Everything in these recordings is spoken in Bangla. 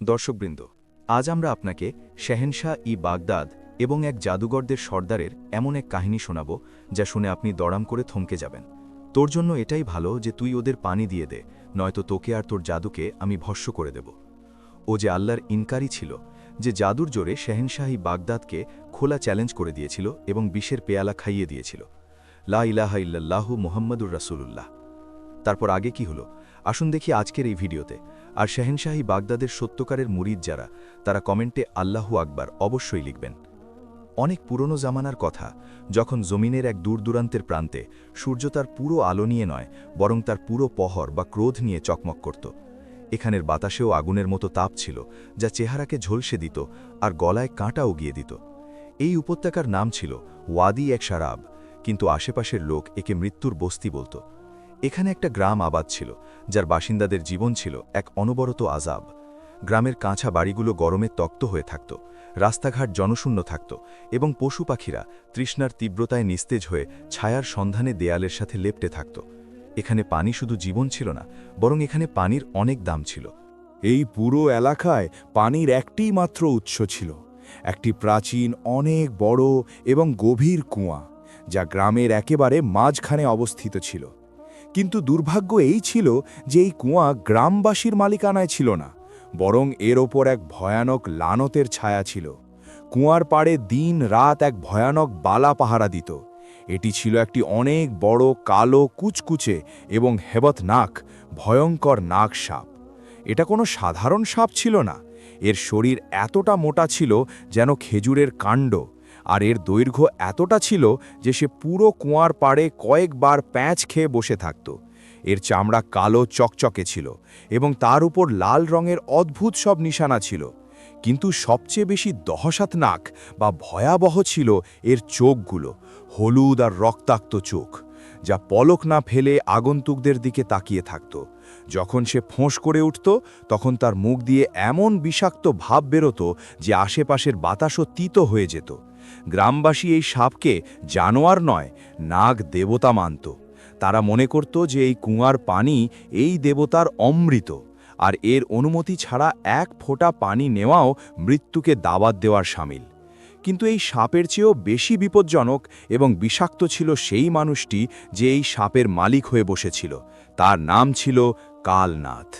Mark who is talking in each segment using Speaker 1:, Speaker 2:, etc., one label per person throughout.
Speaker 1: দর্শকবৃন্দ, আজ আমরা আপনাকে শেহেনশাহ-ই-বাগদাদ এবং এক জাদুঘরদের সর্দারের এমন এক কাহিনী শোনাব যা শুনে আপনি দড়াম করে থমকে যাবেন। তোর জন্য এটাই ভালো যে তুই ওদের পানি দিয়ে দে, নয়তো তোকে আর তোর জাদুকে আমি ভস্ম করে দেব। ও যে আল্লাহর ইনকারী ছিল, যে জাদুর জোরে শেহেনশাহ-ই-বাগদাদকে খোলা চ্যালেঞ্জ করে দিয়েছিল এবং বিষের পেয়ালা খাইয়ে দিয়েছিল। লা ইলাহা ইল্লাল্লাহু মুহাম্মাদুর রাসূলুল্লাহ। তারপর আগে কি হলো আসুন দেখি আজকের এই ভিডিওতে। আর শেহেনশাহ-ই-বাগদাদের সত্যকারের মুরিদ যারা, তারা কমেন্টে আল্লাহু আকবার অবশ্যই লিখবেন। অনেক পুরনো জামানার কথা, যখন জমিনের এক দূরদূরান্তের প্রান্তে সূর্য তার পুরো আলো নিয়ে নয়, বরং তার পুরো পহর বা ক্রোধ নিয়ে চকমক করত। এখানের বাতাসেও আগুনের মতো তাপ ছিল, যা চেহারাকে ঝলসে দিত আর গলায় কাঁটা উগিয়ে দিত। এই উপত্যকার নাম ছিল ওয়াদি এক শারাব, কিন্তু আশেপাশের লোক একে মৃত্যুর বস্তি বলত। এখানে একটা গ্রাম আবাদ ছিল, যার বাসিন্দাদের জীবন ছিল এক অনবরত আযাব। গ্রামের কাঁচা বাড়িগুলো গরমে তক্ত হয়ে থাকত, রাস্তাঘাট জনশূন্য থাকত, এবং পশু পাখিরা তৃষ্ণার তীব্রতায় নিস্তেজ হয়ে ছায়ার সন্ধানে দেয়ালের সাথে লেপ্টে থাকত। এখানে পানি শুধু জীবন ছিল না, বরং এখানে পানির অনেক দাম ছিল।
Speaker 2: এই পুরো এলাকায় পানির একটিই মাত্র উৎস ছিল, একটি প্রাচীন অনেক বড় এবং গভীর কুয়া, যা গ্রামের একেবারে মাঝখানে অবস্থিত ছিল। কিন্তু দুর্ভাগ্য এই ছিল যে এই কুয়া গ্রামবাসীর মালিকানায় ছিল না, বরং এর ওপর এক ভয়ানক লানতের ছায়া ছিল। কুয়ার পাড়ে দিন রাত এক ভয়ানক বালা পাহারা দিত। এটি ছিল একটি অনেক বড় কালো কুচকুচে এবং হেবতনাক ভয়ঙ্কর নাগ সাপ। এটা কোনো সাধারণ সাপ ছিল না। এর শরীর এতটা মোটা ছিল যেন খেজুরের কাণ্ড, আর এর দৈর্ঘ্য এতটা ছিল যে সে পুরো কুয়ার পাড়ে কয়েকবার প্যাঁচ খেয়ে বসে থাকত। এর চামড়া কালো চকচকে ছিল এবং তার উপর লাল রঙের অদ্ভুত সব নিশানা ছিল। কিন্তু সবচেয়ে বেশি দহশাতনাক বা ভয়াবহ ছিল এর চোখগুলো, হলুদ আর রক্তাক্ত চোখ, যা পলক না ফেলে আগন্তুকদের দিকে তাকিয়ে থাকত। যখন সে ফোঁস করে উঠত, তখন তার মুখ দিয়ে এমন বিষাক্ত ভাব বেরোত যে আশেপাশের বাতাসও তিতো হয়ে যেত। গ্রামবাসী এই সাপকে জানোয়ার নয়, নাগ দেবতা মানত। তারা মনে করত যে এই কুয়ার পানি এই দেবতার অমৃত, আর এর অনুমতি ছাড়া এক ফোঁটা পানি নেওয়াও মৃত্যুকে দাওয়াত দেওয়ার শামিল। কিন্তু এই সাপের চেয়েও বেশি বিপজ্জনক এবং বিষাক্ত ছিল সেই মানুষটি যে এই সাপের মালিক হয়ে বসেছিল। তার নাম ছিল কালনাথ।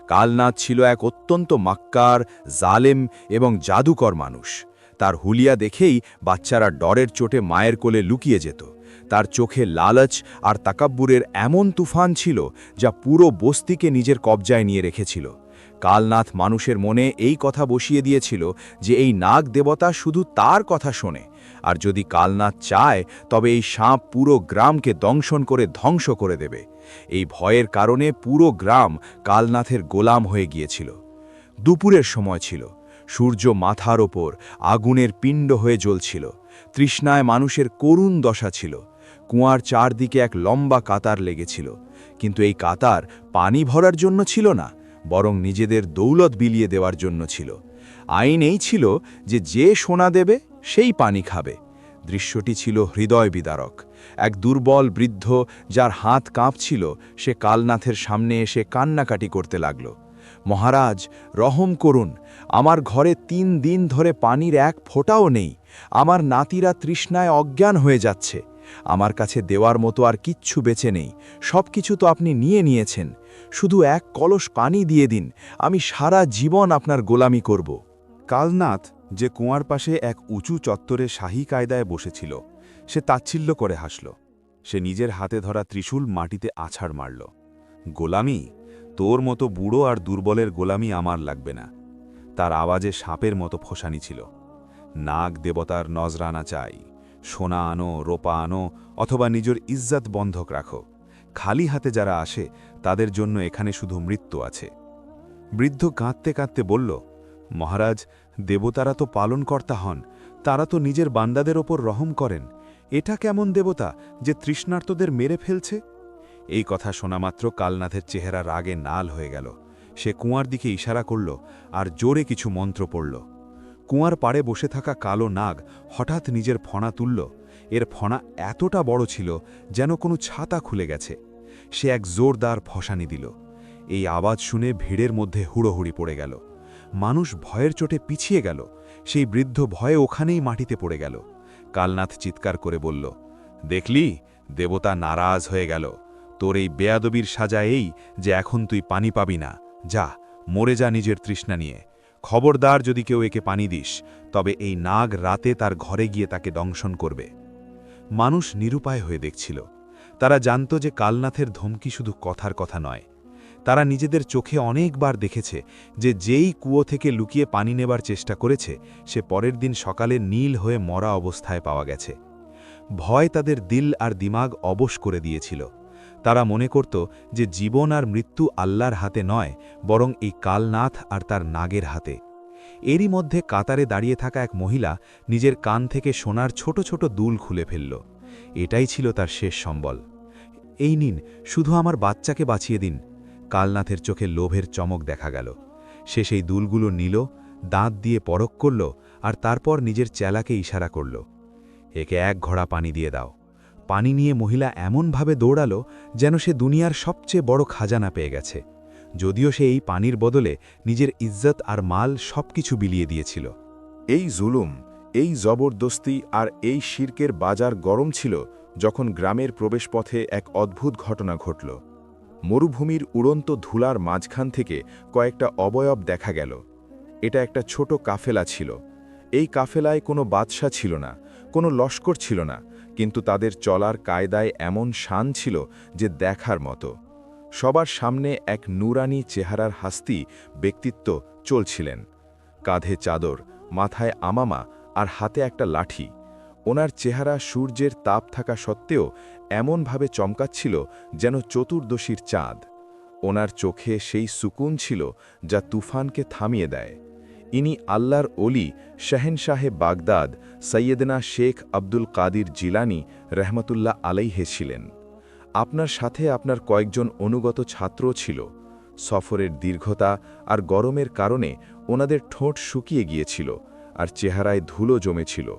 Speaker 2: কালনাথ ছিল এক অত্যন্ত মাক্কার, জালেম এবং জাদুকর মানুষ। তার হুলিয়া দেখেই বাচ্চারা ডরের চোটে মায়ের কোলে লুকিয়ে যেত। তার চোখে লালচ আর তাকাব্বুরের এমন তুফান ছিল যা পুরো বস্তিকে নিজের কবজায় নিয়ে রেখেছিল। কালনাথ মানুষের মনে এই কথা বসিয়ে দিয়েছিল যে এই নাগ দেবতা শুধু তার কথা শোনে, আর যদি কালনাথ চায় তবে এই সাপ পুরো গ্রামকে দংশন করে ধ্বংস করে দেবে। এই ভয়ের কারণে পুরো গ্রাম কালনাথের গোলাম হয়ে গিয়েছিল। দুপুরের সময় ছিল, সূর্য মাথার ওপর আগুনের পিণ্ড হয়ে জ্বলছিল। তৃষ্ণায় মানুষের করুণ দশা ছিল। কুয়ার চারদিকে এক লম্বা কাতার লেগেছিল, কিন্তু এই কাতার পানি ভরার জন্য ছিল না, বরং নিজেদের দৌলত বিলিয়ে দেওয়ার জন্য ছিল। আইন এই ছিল যে যে সোনা দেবে সেই পানি খাবে। দৃশ্যটি ছিল হৃদয় বিদারক। এক দুর্বল বৃদ্ধ, যার হাত কাঁপছিল, সে কালনাথের সামনে এসে কান্নাকাটি করতে লাগল। মহারাজ, রহম করুন, আমার ঘরে 3 দিন ধরে পানির এক ফোঁটাও নেই। আমার নাতিরা তৃষ্ণায় অজ্ঞান হয়ে যাচ্ছে। আমার কাছে দেওয়ার মতো আর কিচ্ছু বেঁচে নেই। সব কিছু তো আপনি নিয়ে নিয়েছেন। শুধু এক কলস পানি দিয়ে দিন, আমি সারা জীবন আপনার গোলামি করব।
Speaker 3: কালনাথ, যে কুয়ার পাশে এক উঁচু চত্বরে শাহী কায়দায় বসেছিল, সে তাচ্ছিল্য করে হাসল। সে নিজের হাতে ধরা ত্রিশূল মাটিতে আছাড় মারল। গোলামি? তোর মতো বুড়ো আর দুর্বলের গোলামি আমার লাগবে না। তার আওয়াজে সাপের মতো ফোঁসানি ছিল। নাগ দেবতার নজরানা চাই। সোনা আনো, রোপা আনো, অথবা নিজের ইজ্জত বন্ধক রাখো। খালি হাতে যারা আসে তাদের জন্য এখানে শুধু মৃত্যু আছে। বৃদ্ধ কাঁদতে কাঁদতে বলল, মহারাজ, দেবতারা তো পালনকর্তা হন, তারা তো নিজের বান্দাদের ওপর রহম করেন। এটা কেমন দেবতা যে তৃষ্ণার্তদের মেরে ফেলছে? এই কথা শোনামাত্র কালনাথের চেহারা রাগে নাল হয়ে গেল। সে কুয়ার দিকে ইশারা করল আর জোরে কিছু মন্ত্র পড়ল। কুয়ার পাড়ে বসে থাকা কালো নাগ হঠাৎ নিজের ফণা তুলল। এর ফণা এতটা বড় ছিল যেন কোনো ছাতা খুলে গেছে। সে এক জোরদার ফসানি দিল। এই আওয়াজ শুনে ভিড়ের মধ্যে হুড়োহুড়ি পড়ে গেল। মানুষ ভয়ের চোটে পিছিয়ে গেল। সেই বৃদ্ধ ভয়ে ওখানেই মাটিতে পড়ে গেল। কালনাথ চিৎকার করে বলল, দেখলি, দেবতা নারাজ হয়ে গেল। তোর এই বেয়াদবির সাজা এই যে এখন তুই পানি পাবি না। যা, মরে যা নিজের তৃষ্ণা নিয়ে। খবরদার যদি কেউ একে পানি দিস, তবে এই নাগ রাতে তার ঘরে গিয়ে তাকে দংশন করবে। মানুষ নিরুপায় হয়ে দেখছিল। তারা জানত যে কালনাথের ধমকি শুধু কথার কথা নয়। তারা নিজেদের চোখে অনেকবার দেখেছে যে যেই কুয়ো থেকে লুকিয়ে পানি নেবার চেষ্টা করেছে, সে পরের দিন সকালে নীল হয়ে মরা অবস্থায় পাওয়া গেছে। ভয় তাদের দিল আর দিমাগ অবশ করে দিয়েছিল। তারা মনে করত যে জীবন আর মৃত্যু আল্লাহর হাতে নয়, বরং এই কালনাথ আর তার নাগের হাতে। এরই মধ্যে কাতারে দাঁড়িয়ে থাকা এক মহিলা নিজের কান থেকে সোনার ছোট ছোট দুল খুলে ফেলল। এটাই ছিল তার শেষ সম্বল। এই নিন, শুধু আমার বাচ্চাকে বাঁচিয়ে দিন। কালনাথের চোখে লোভের চমক দেখা গেল। সে সেই দুলগুলো নিল, দাঁত দিয়ে পরখ করল, আর তারপর নিজের চেলাকে ইশারা করল, একে এক ঘড়া পানি দিয়ে দাও। পানি নিয়ে মহিলা এমনভাবে দৌড়ালো যেন সে দুনিয়ার সবচেয়ে বড় খাজানা পেয়ে গেছে, যদিও সে এই পানির বদলে নিজের ইজ্জত আর মাল সবকিছু বিলিয়ে দিয়েছিল।
Speaker 2: এই জুলুম, এই জবরদস্তি আর এই শিরকের বাজার গরম ছিল যখন গ্রামের প্রবেশপথে এক অদ্ভুত ঘটনা ঘটল। মরুভূমির উড়ন্ত ধুলার মাঝখান থেকে কয়েকটা অবয়ব দেখা গেল। এটা একটা ছোট কাফেলা ছিল। এই কাফেলায় কোনো বাদশা ছিল না, কোনো লস্কর ছিল না, কিন্তু তাদের চলার কায়দায় এমন শান ছিল যে দেখার মতো। সবার সামনে এক নুরানি চেহারার হাস্তি ব্যক্তিত্ব চলছিলেন। কাঁধে চাদর, মাথায় আমামা আর হাতে একটা লাঠি। ওনার চেহারা সূর্যের তাপ থাকা সত্ত্বেও এমনভাবে চমকাচ্ছিল যেন চতুর্দশীর চাঁদ। ওনার চোখে সেই সুকুন ছিল যা তুফানকে থামিয়ে দেয়। ইনি আল্লাহর ওলি শাহেনশাহে বাগদাদ সৈয়দনা শেখ আব্দুল কাদির জিলানি রহমতুল্লাহ আলাইহে ছিলেন। আপনার সাথে আপনার কয়েকজন অনুগত ছাত্রও ছিল। সফরের দীর্ঘতা আর গরমের কারণে ওনাদের ঠোঁট শুকিয়ে গিয়েছিল আর চেহারায় ধুলো জমেছিল,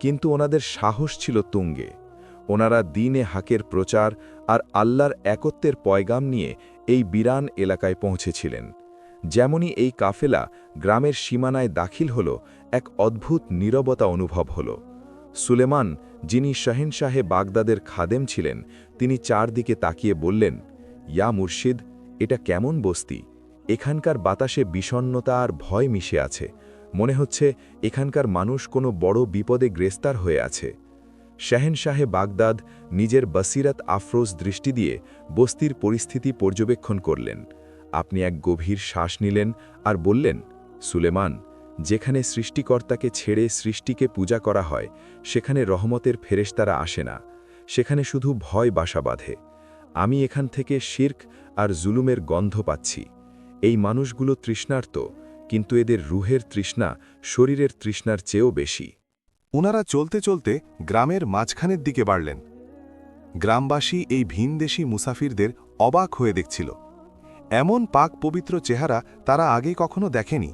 Speaker 2: কিন্তু ওনাদের সাহস ছিল তুঙ্গে। ওনারা দ্বীনে হাকের প্রচার আর আল্লাহর একত্বের পয়গাম নিয়ে এই বিরান এলাকায় পৌঁছেছিলেন। যেমনই এই কাফেলা গ্রামের সীমানায় দাখিল হল, এক অদ্ভুত নীরবতা অনুভব হল। সুলেমান, যিনি শাহেনশাহে বাগদাদের খাদেম ছিলেন, তিনি চারদিকে তাকিয়ে বললেন, ইয়া মুর্শিদ, এটা কেমন বস্তি? এখানকার বাতাসে বিষণ্ণতা আর ভয় মিশে আছে। মনে হচ্ছে এখানকার মানুষ কোনো বড় বিপদে গ্রেস্তার হয়ে আছে। শাহেনশাহে বাগদাদ নিজের বসিরত আফরোজ দৃষ্টি দিয়ে বস্তির পরিস্থিতি পর্যবেক্ষণ করলেন। আপনি এক গভীর শ্বাস নিলেন আর বললেন, সুলেমান, যেখানে সৃষ্টিকর্তাকে ছেড়ে সৃষ্টিকে পূজা করা হয়, সেখানে রহমতের ফেরেশতারা আসে না, সেখানে শুধু ভয় বাসা বাঁধে। আমি এখান থেকে শিরক আর জুলুমের গন্ধ পাচ্ছি। এই মানুষগুলো তৃষ্ণার্ত, কিন্তু এদের রুহের তৃষ্ণা শরীরের তৃষ্ণার চেয়েও বেশি।
Speaker 4: ওনারা চলতে চলতে গ্রামের মাঝখানের দিকে বাড়লেন। গ্রামবাসী এই ভিনদেশী মুসাফিরদের অবাক হয়ে দেখছিল। এমন পাক পবিত্র চেহারা তারা আগে কখনো দেখেনি।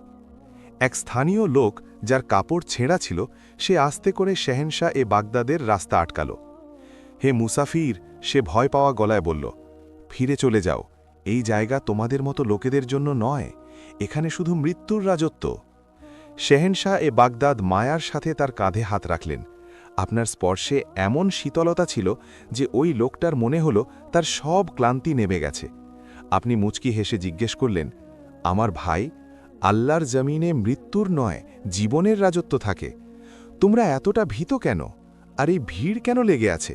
Speaker 4: এক স্থানীয় লোক, যার কাপড় ছেঁড়া ছিল, সে আস্তে করে শাহেনশাহ বাগদাদের রাস্তা আটকাল। হে মুসাফির, সে ভয় পাওয়া গলায় বলল, ফিরে চলে যাও। এই জায়গা তোমাদের মতো লোকেদের জন্য নয়, এখানে শুধু মৃত্যুর রাজত্ব। শাহেনশাহ বাগদাদ মায়ার সাথে তার কাঁধে হাত রাখলেন। আপনার স্পর্শে এমন শীতলতা ছিল যে ওই লোকটার মনে হল তার সব ক্লান্তি নেমে গেছে। আপনি মুচকি হেসে জিজ্ঞেস করলেন, আমার ভাই, আল্লাহর জমিনে মৃত্যুর নয়, জীবনের রাজত্ব থাকে। তোমরা এতটা ভীত কেন? আর এই ভিড় কেন লেগে আছে?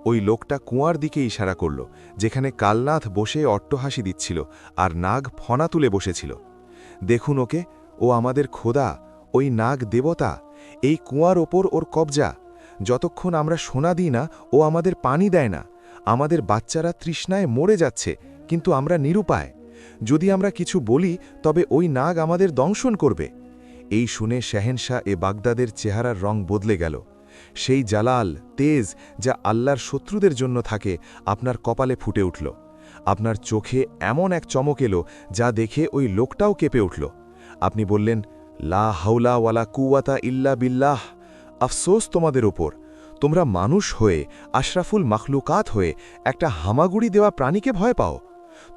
Speaker 4: ওই লোকটা কুয়ার দিকে ইশারা করল, যেখানে কালনাথ বসে অট্টহাসি দিচ্ছিল আর নাগ ফনা তুলে বসেছিল। দেখুন ওকে, ও আমাদের খোদা, ওই নাগ দেবতা। এই কুয়ার ওপর ওর কবজা। যতক্ষণ আমরা সোনা দিই না, ও আমাদের পানি দেয় না। আমাদের বাচ্চারা তৃষ্ণায় মরে যাচ্ছে, কিন্তু আমরা নিরুপায়। যদি আমরা কিছু বলি, তবে ওই নাগ আমাদের দংশন করবে। এই শুনে শাহেনশাহ বাগদাদের চেহারার রং বদলে গেল। সেই জালাল, তেজ, যা আল্লাহর শত্রুদের জন্য থাকে, আপনার কপালে ফুটে উঠল। আপনার চোখে এমন এক চমক এলো যা দেখে ওই লোকটাও কেঁপে উঠল। আপনি বললেন, লা হাওলা ওয়ালা কুওয়াতা ইল্লা বিল্লাহ। আফসোস তোমাদের ওপর, তোমরা মানুষ হয়ে, আশরাফুল মাখলুকাত হয়ে একটা হামাগুড়ি দেওয়া প্রাণীকে ভয় পাও।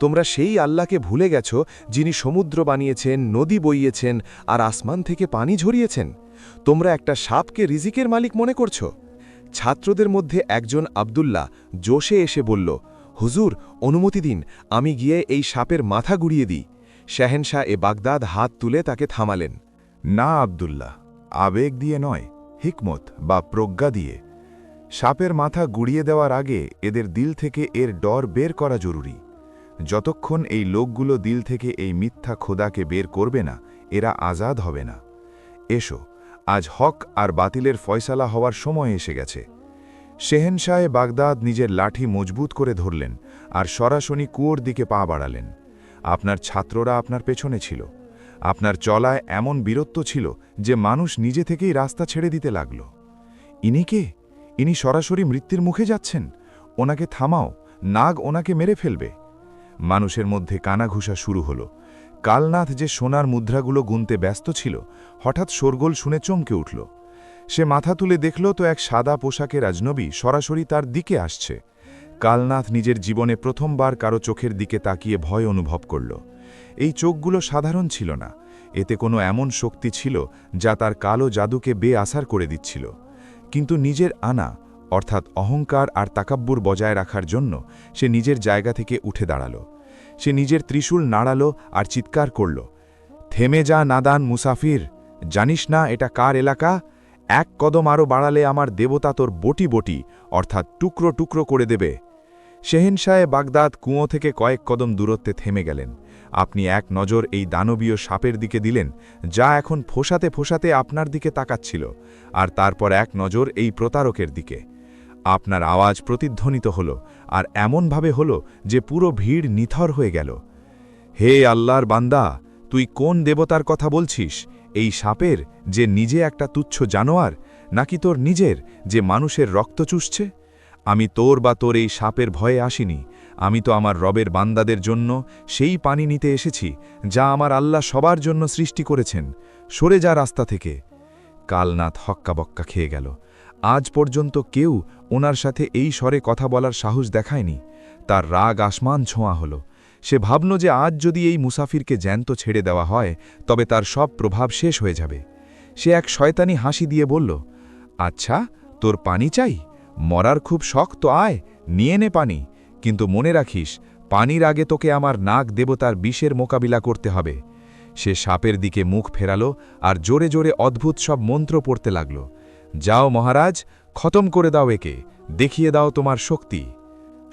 Speaker 4: তোমরা সেই আল্লাহকে ভুলে গেছ যিনি সমুদ্র বানিয়েছেন, নদী বইয়েছেন আর আসমান থেকে পানি ঝরিয়েছেন। তোমরা একটা সাপকে রিজিকের মালিক মনে করছ। ছাত্রদের মধ্যে একজন আব্দুল্লাহ জোশে এসে বলল, হুজুর, অনুমতি দিন, আমি গিয়ে এই সাপের মাথা গুড়িয়ে দিই। শাহেনশাহ বাগদাদ হাত তুলে তাকে থামালেন।
Speaker 2: না আব্দুল্লাহ, আবেগ দিয়ে নয়, হিকমত বা প্রজ্ঞা দিয়ে। সাপের মাথা গুড়িয়ে দেওয়ার আগে এদের দিল থেকে এর ডর বের করা জরুরি। যতক্ষণ এই লোকগুলো দিল থেকে এই মিথ্যা খোদাকে বের করবে না, এরা আজাদ হবে না। এসো, আজ হক আর বাতিলের ফয়সালা হওয়ার সময় এসে গেছে। শেহেনশাহ বাগদাদ নিজের লাঠি মজবুত করে ধরলেন আর সরাসরি কুয়োর দিকে পা বাড়ালেন। আপনার ছাত্ররা আপনার পেছনে ছিল। আপনার চলায় এমন বীরত্ব ছিল যে মানুষ নিজে থেকেই রাস্তা ছেড়ে দিতে লাগল। ইনি কে? ইনি সরাসরি মৃত্যুর মুখে যাচ্ছেন। ওনাকে থামাও, নাগ ওনাকে মেরে ফেলবে। মানুষের মধ্যে কানাঘুষা শুরু হলো। কালনাথ যে সোনার মুদ্রাগুলো গুনতে ব্যস্ত ছিল, হঠাৎ শোরগোল শুনে চমকে উঠল। সে মাথা তুলে দেখল তো এক সাদা পোশাকের আজনবী সরাসরি তার দিকে আসছে। কালনাথ নিজের জীবনে প্রথমবার কারো চোখের দিকে তাকিয়ে ভয় অনুভব করল। এই চোখগুলো সাধারণ ছিল না, এতে কোনো এমন শক্তি ছিল যা তার কালো জাদুকে বেআসার করে দিচ্ছিল। কিন্তু নিজের আনা অর্থাৎ অহংকার আর তাকাব্বুর বজায় রাখার জন্য সে নিজের জায়গা থেকে উঠে দাঁড়াল। সে নিজের ত্রিশূল নাড়াল আর চিৎকার করল, থেমে যা নাদান মুসাফির, জানিস না এটা কার এলাকা? এক কদম আরও বাড়ালে আমার দেবতা তোর বটি বটি অর্থাৎ টুকরো টুকরো করে দেবে। শেহেনশাহ বাগদাদ কুঁয়ো থেকে কয়েক কদম দূরত্বে থেমে গেলেন। আপনি এক নজর এই দানবীয় সাপের দিকে দিলেন, যা এখন ফোঁসাতে ফোঁসাতে আপনার দিকে তাকাচ্ছিল, আর তারপর এক নজর এই প্রতারকের দিকে। আপনার আওয়াজ প্রতিধ্বনিত হল, আর এমনভাবে হল যে পুরো ভিড় নিথর হয়ে গেল। হে আল্লাহর বান্দা, তুই কোন দেবতার কথা বলছিস? এই সাপের, যে নিজে একটা তুচ্ছ জানোয়ার, নাকি তোর নিজের, যে মানুষের রক্ত চুষছে? আমি তোর বা তোর এই সাপের ভয়ে আসিনি। আমি তো আমার রবের বান্দাদের জন্য সেই পানি নিতে এসেছি যা আমার আল্লাহ সবার জন্য সৃষ্টি করেছেন। সরে যা রাস্তা থেকে। কালনাথ হক্কাবক্কা খেয়ে গেল। আজ পর্যন্ত কেউ ওনার সাথে এই স্বরে কথা বলার সাহস দেখায়নি। তার রাগ আসমান ছোঁয়া হল। সে ভাবল যে আজ যদি এই মুসাফিরকে জ্যান্ত ছেড়ে দেওয়া হয় তবে তার সব প্রভাব শেষ হয়ে যাবে। সে এক শয়তানি হাসি দিয়ে বলল, আচ্ছা, তোর পানি চাই? মরার খুব শখ তো আয়, নিয়ে নে পানি। কিন্তু মনে রাখিস, পানির আগে তোকে আমার নাগ দেবতার বিষের মোকাবিলা করতে হবে। সে সাপের দিকে মুখ ফেরালো আর জোরে জোরে অদ্ভুত সব মন্ত্র পড়তে লাগল। যাও মহারাজ, খতম করে দাও একে, দেখিয়ে দাও তোমার শক্তি।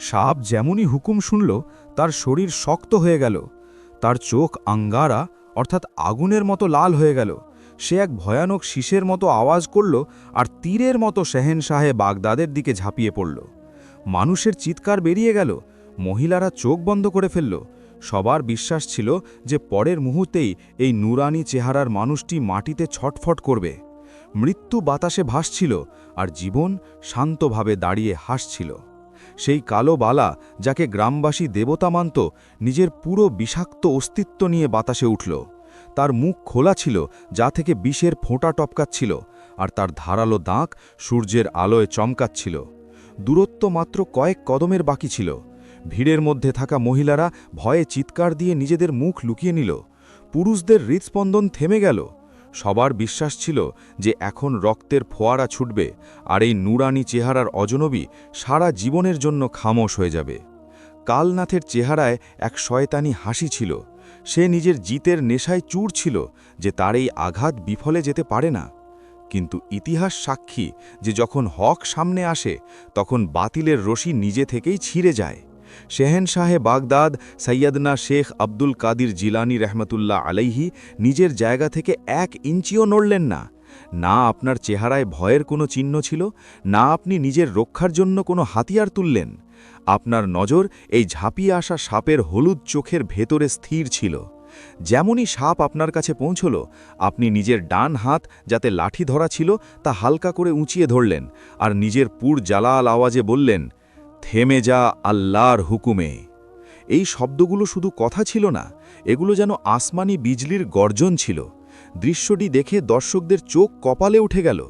Speaker 5: সাপ যেমনই হুকুম শুনল, তার শরীর শক্ত হয়ে গেল। তার চোখ আঙ্গারা অর্থাৎ আগুনের মতো লাল হয়ে গেল। সে এক ভয়ানক শীষের মতো আওয়াজ করল আর তীরের মতো শেহেনশাহে বাগদাদের দিকে ঝাঁপিয়ে পড়ল। মানুষের চিৎকার বেরিয়ে গেল। মহিলারা চোখ বন্ধ করে ফেলল। সবার বিশ্বাস ছিল যে পরের মুহূর্তেই এই নুরানি চেহারার মানুষটি মাটিতে ছটফট করবে। মৃত্যু বাতাসে ভাসছিল আর জীবন শান্তভাবে দাঁড়িয়ে হাসছিল। সেই কালো বালা, যাকে গ্রামবাসী দেবতা মানত, নিজের পুরো বিষাক্ত অস্তিত্ব নিয়ে বাতাসে উঠল। তার মুখ খোলা ছিল, যা থেকে বিষের ফোঁটা টপকাচ্ছিল, আর তার ধারালো দাঁত সূর্যের আলোয় চমকাচ্ছিল। দূরত্ব মাত্র কয়েক কদমের বাকি ছিল। ভিড়ের মধ্যে থাকা মহিলারা ভয়ে চিৎকার দিয়ে নিজেদের মুখ লুকিয়ে নিল। পুরুষদের হৃৎস্পন্দন থেমে গেল। সবার বিশ্বাস ছিল যে এখন রক্তের ফোয়ারা ছুটবে আর এই নুরানি চেহারার অজনবী সারা জীবনের জন্য খামোশ হয়ে যাবে। কালনাথের চেহারায় এক শয়তানি হাসি ছিল। সে নিজের জিতের নেশায় চূর ছিল যে তার এই আঘাত বিফলে যেতে পারে না। কিন্তু ইতিহাস সাক্ষী যে যখন হক সামনে আসে তখন বাতিলের রশি নিজে থেকেই ছিঁড়ে যায়। শেহেনশাহে বাগদাদ সৈয়দনা শেখ আব্দুল কাদির জিলানী রহমতুল্লাহ আলাইহি নিজের জায়গা থেকে 1 ইঞ্চিও নড়লেন না। না আপনার চেহারায় ভয়ের কোনো চিহ্ন ছিল, না আপনি নিজের রক্ষার জন্য কোনো হাতিয়ার তুললেন। আপনার নজর এই ঝাঁপিয়ে আসা সাপের হলুদ চোখের ভেতরে স্থির ছিল। যেমনই সাপ আপনার কাছে পৌঁছল, আপনি নিজের ডান হাত যাতে লাঠি ধরা ছিল তা হালকা করে উঁচিয়ে ধরলেন আর নিজের পুর জালাল আওয়াজে বললেন, থেমে যা আল্লাহর হুকুমে। এই শব্দগুলো শুধু কথা ছিল না, এগুলো যেন আসমানি বিজলির গর্জন ছিল। দৃশ্যটি দেখে দর্শকদের চোখ কপালে উঠে গেল।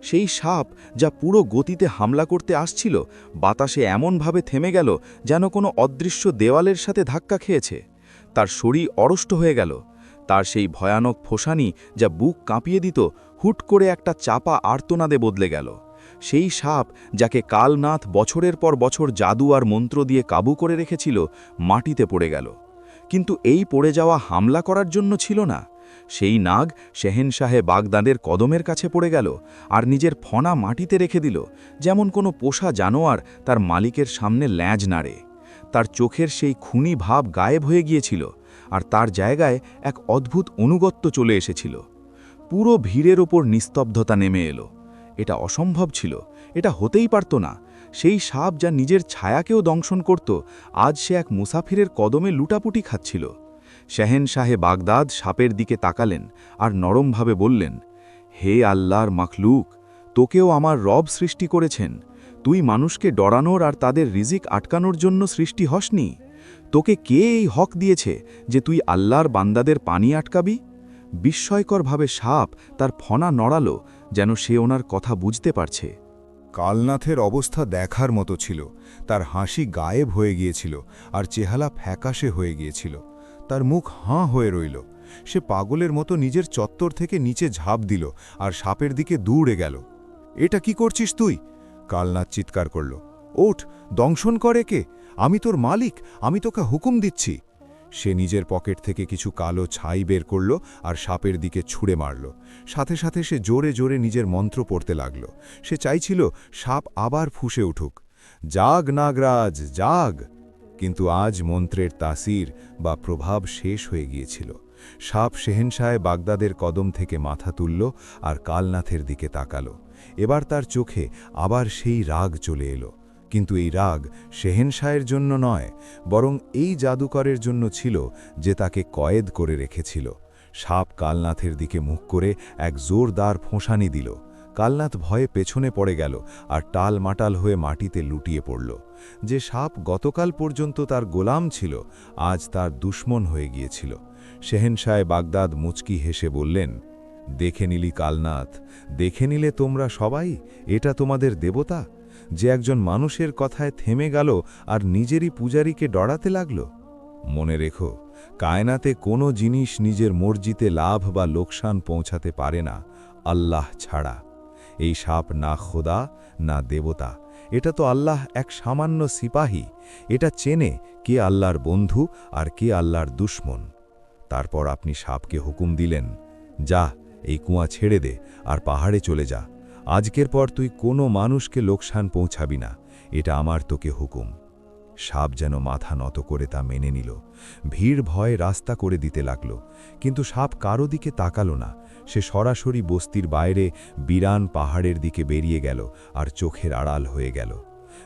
Speaker 5: সেই সাপ যা পুরো গতিতে হামলা করতে আসছিল বাতাসে এমনভাবে থেমে গেল যেন কোনো অদৃশ্য দেওয়ালের সাথে ধাক্কা খেয়েছে। তার শরীর অরষ্ট হয়ে গেল। তার সেই ভয়ানক ফোঁসানি যা বুক কাঁপিয়ে দিত হুট করে একটা চাপা আর্তনাদে বদলে গেল। সেই সাপ যাকে কালনাথ বছরের পর বছর জাদু আর মন্ত্র দিয়ে কাবু করে রেখেছিল মাটিতে পড়ে গেল। কিন্তু এই পড়ে যাওয়া হামলা করার জন্য ছিল না। সেই নাগ শেহেনশাহে বাগদাদের কদমের কাছে পড়ে গেল আর নিজের ফনা মাটিতে রেখে দিল, যেমন কোনো পোষা জানোয়ার তার মালিকের সামনে ল্যাজ নাড়ে। তার চোখের সেই খুনি ভাব গায়েব হয়ে গিয়েছিল আর তার জায়গায় এক অদ্ভুত অনুগত্য চলে এসেছিল। পুরো ভিড়ের ওপর নিস্তব্ধতা নেমে এলো। এটা অসম্ভব ছিল, এটা হতেই পারত না। সেই সাপ যা নিজের ছায়াকেও দংশন করত, আজ সে এক মুসাফিরের কদমে লুটাপুটি খাচ্ছিল। শেহেনশাহে বাগদাদ সাপের দিকে তাকালেন আর নরমভাবে বললেন, হে আল্লাহর মাখলুক, তোকেও আমার রব সৃষ্টি করেছেন। তুই মানুষকে ডরানোর আর তাদের রিজিক আটকানোর জন্য সৃষ্টি হসনি। তোকে কে এই হক দিয়েছে যে তুই আল্লাহর বান্দাদের পানি আটকাবি? বিস্ময়করভাবে সাপ তার ফনা নড়ালো, যেন সে ওনার কথা বুঝতে পারছে।
Speaker 2: কালনাথের অবস্থা দেখার মতো ছিল। তার হাসি গায়েব হয়ে গিয়েছিল আর চেহারা ফ্যাকাশে হয়ে গিয়েছিল। তার মুখ হাঁ হয়ে রইল। সে পাগলের মতো নিজের চত্বর থেকে নিচে ঝাঁপ দিল আর সাপের দিকে দৌড়ে গেল। এটা কি করছিস তুই? কালনাথ চিৎকার করল। ওঠ, দংশন করে কে? আমি তোর মালিক, আমি তোকে হুকুম দিচ্ছি। সে নিজের পকেট থেকে কিছু কালো ছাই বের করল আর সাপের দিকে ছুঁড়ে মারল। সাথে সাথে সে জোরে জোরে নিজের মন্ত্র পড়তে লাগল। সে চাইছিল সাপ আবার ফুঁসে উঠুক। জাগ নাগরাজ, জাগ! কিন্তু আজ মন্ত্রের তাসির বা প্রভাব শেষ হয়ে গিয়েছিল। সাপ শেহেনশাহে বাগদাদের কদম থেকে মাথা তুলল আর কালনাথের দিকে তাকাল। এবার তার চোখে আবার সেই রাগ চলে এলো। কিন্তু এই রাগ শেহেনশাহের জন্য নয়, বরং এই জাদুকরের জন্য ছিল যে তাকে কয়েদ করে রেখেছিল। সাপ কালনাথের দিকে মুখ করে এক জোরদার ফোঁসানি দিল। কালনাথ ভয়ে পেছনে পড়ে গেল আর টালমাটাল হয়ে মাটিতে লুটিয়ে পড়ল। যে সাপ গতকাল পর্যন্ত তার গোলাম ছিল, আজ তার দুশ্মন হয়ে গিয়েছিল। শেহেনশাহে বাগদাদ মুচকি হেসে বললেন, দেখে নিলি কালনাথ, দেখে নিলে তোমরা সবাই, এটা তোমাদের দেবতা, যে একজন মানুষের কথায় থেমে গেল আর নিজেরই পূজারীকে ডরাতে লাগল। মনে রেখো, কায়নাতে কোনো জিনিস নিজের মর্জিতে লাভ বা লোকসান পৌঁছাতে পারে না আল্লাহ ছাড়া। এই সাপ না খোদা না দেবতা, এটা তো আল্লাহ এক সামান্য সিপাহী। এটা চেনে কে আল্লাহর বন্ধু আর কে আল্লাহর দুশ্মন। তারপর আপনি সাপকে হুকুম দিলেন, যা, এই কুয়া ছেড়ে দে আর পাহাড়ে চলে যা। আজকের পর তুই কোনো মানুষকে লোকসান পৌঁছাবি না, এটা আমার তোকে হুকুম। সাপ যেন মাথা নত করে তা মেনে নিল। ভিড় ভয়ে রাস্তা করে দিতে লাগল, কিন্তু সাপ কারো দিকে তাকালো না। সে সরাসরি বস্তির বাইরে বিরান পাহাড়ের দিকে বেরিয়ে গেল আর চোখের আড়াল হয়ে গেল।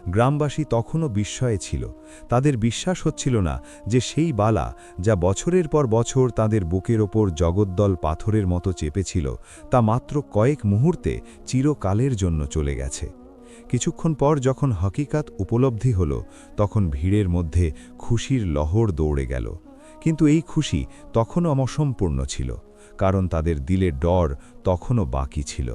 Speaker 2: গ্রামবাসী তখনও বিস্ময়ে ছিল। তাদের বিশ্বাস হচ্ছিল না যে সেই বালা, যা বছরের পর বছর তাদের বুকের ওপর জগদ্দল পাথরের মতো চেপেছিল, তা মাত্র কয়েক মুহূর্তে চিরকালের জন্য চলে গেছে। কিছুক্ষণ পর যখন হকিকাত উপলব্ধি হল, তখন ভিড়ের মধ্যে খুশির লহর দৌড়ে গেল। কিন্তু এই খুশি তখনও অসম্পূর্ণ ছিল, কারণ তাদের দিলের ডর তখনও বাকি ছিল।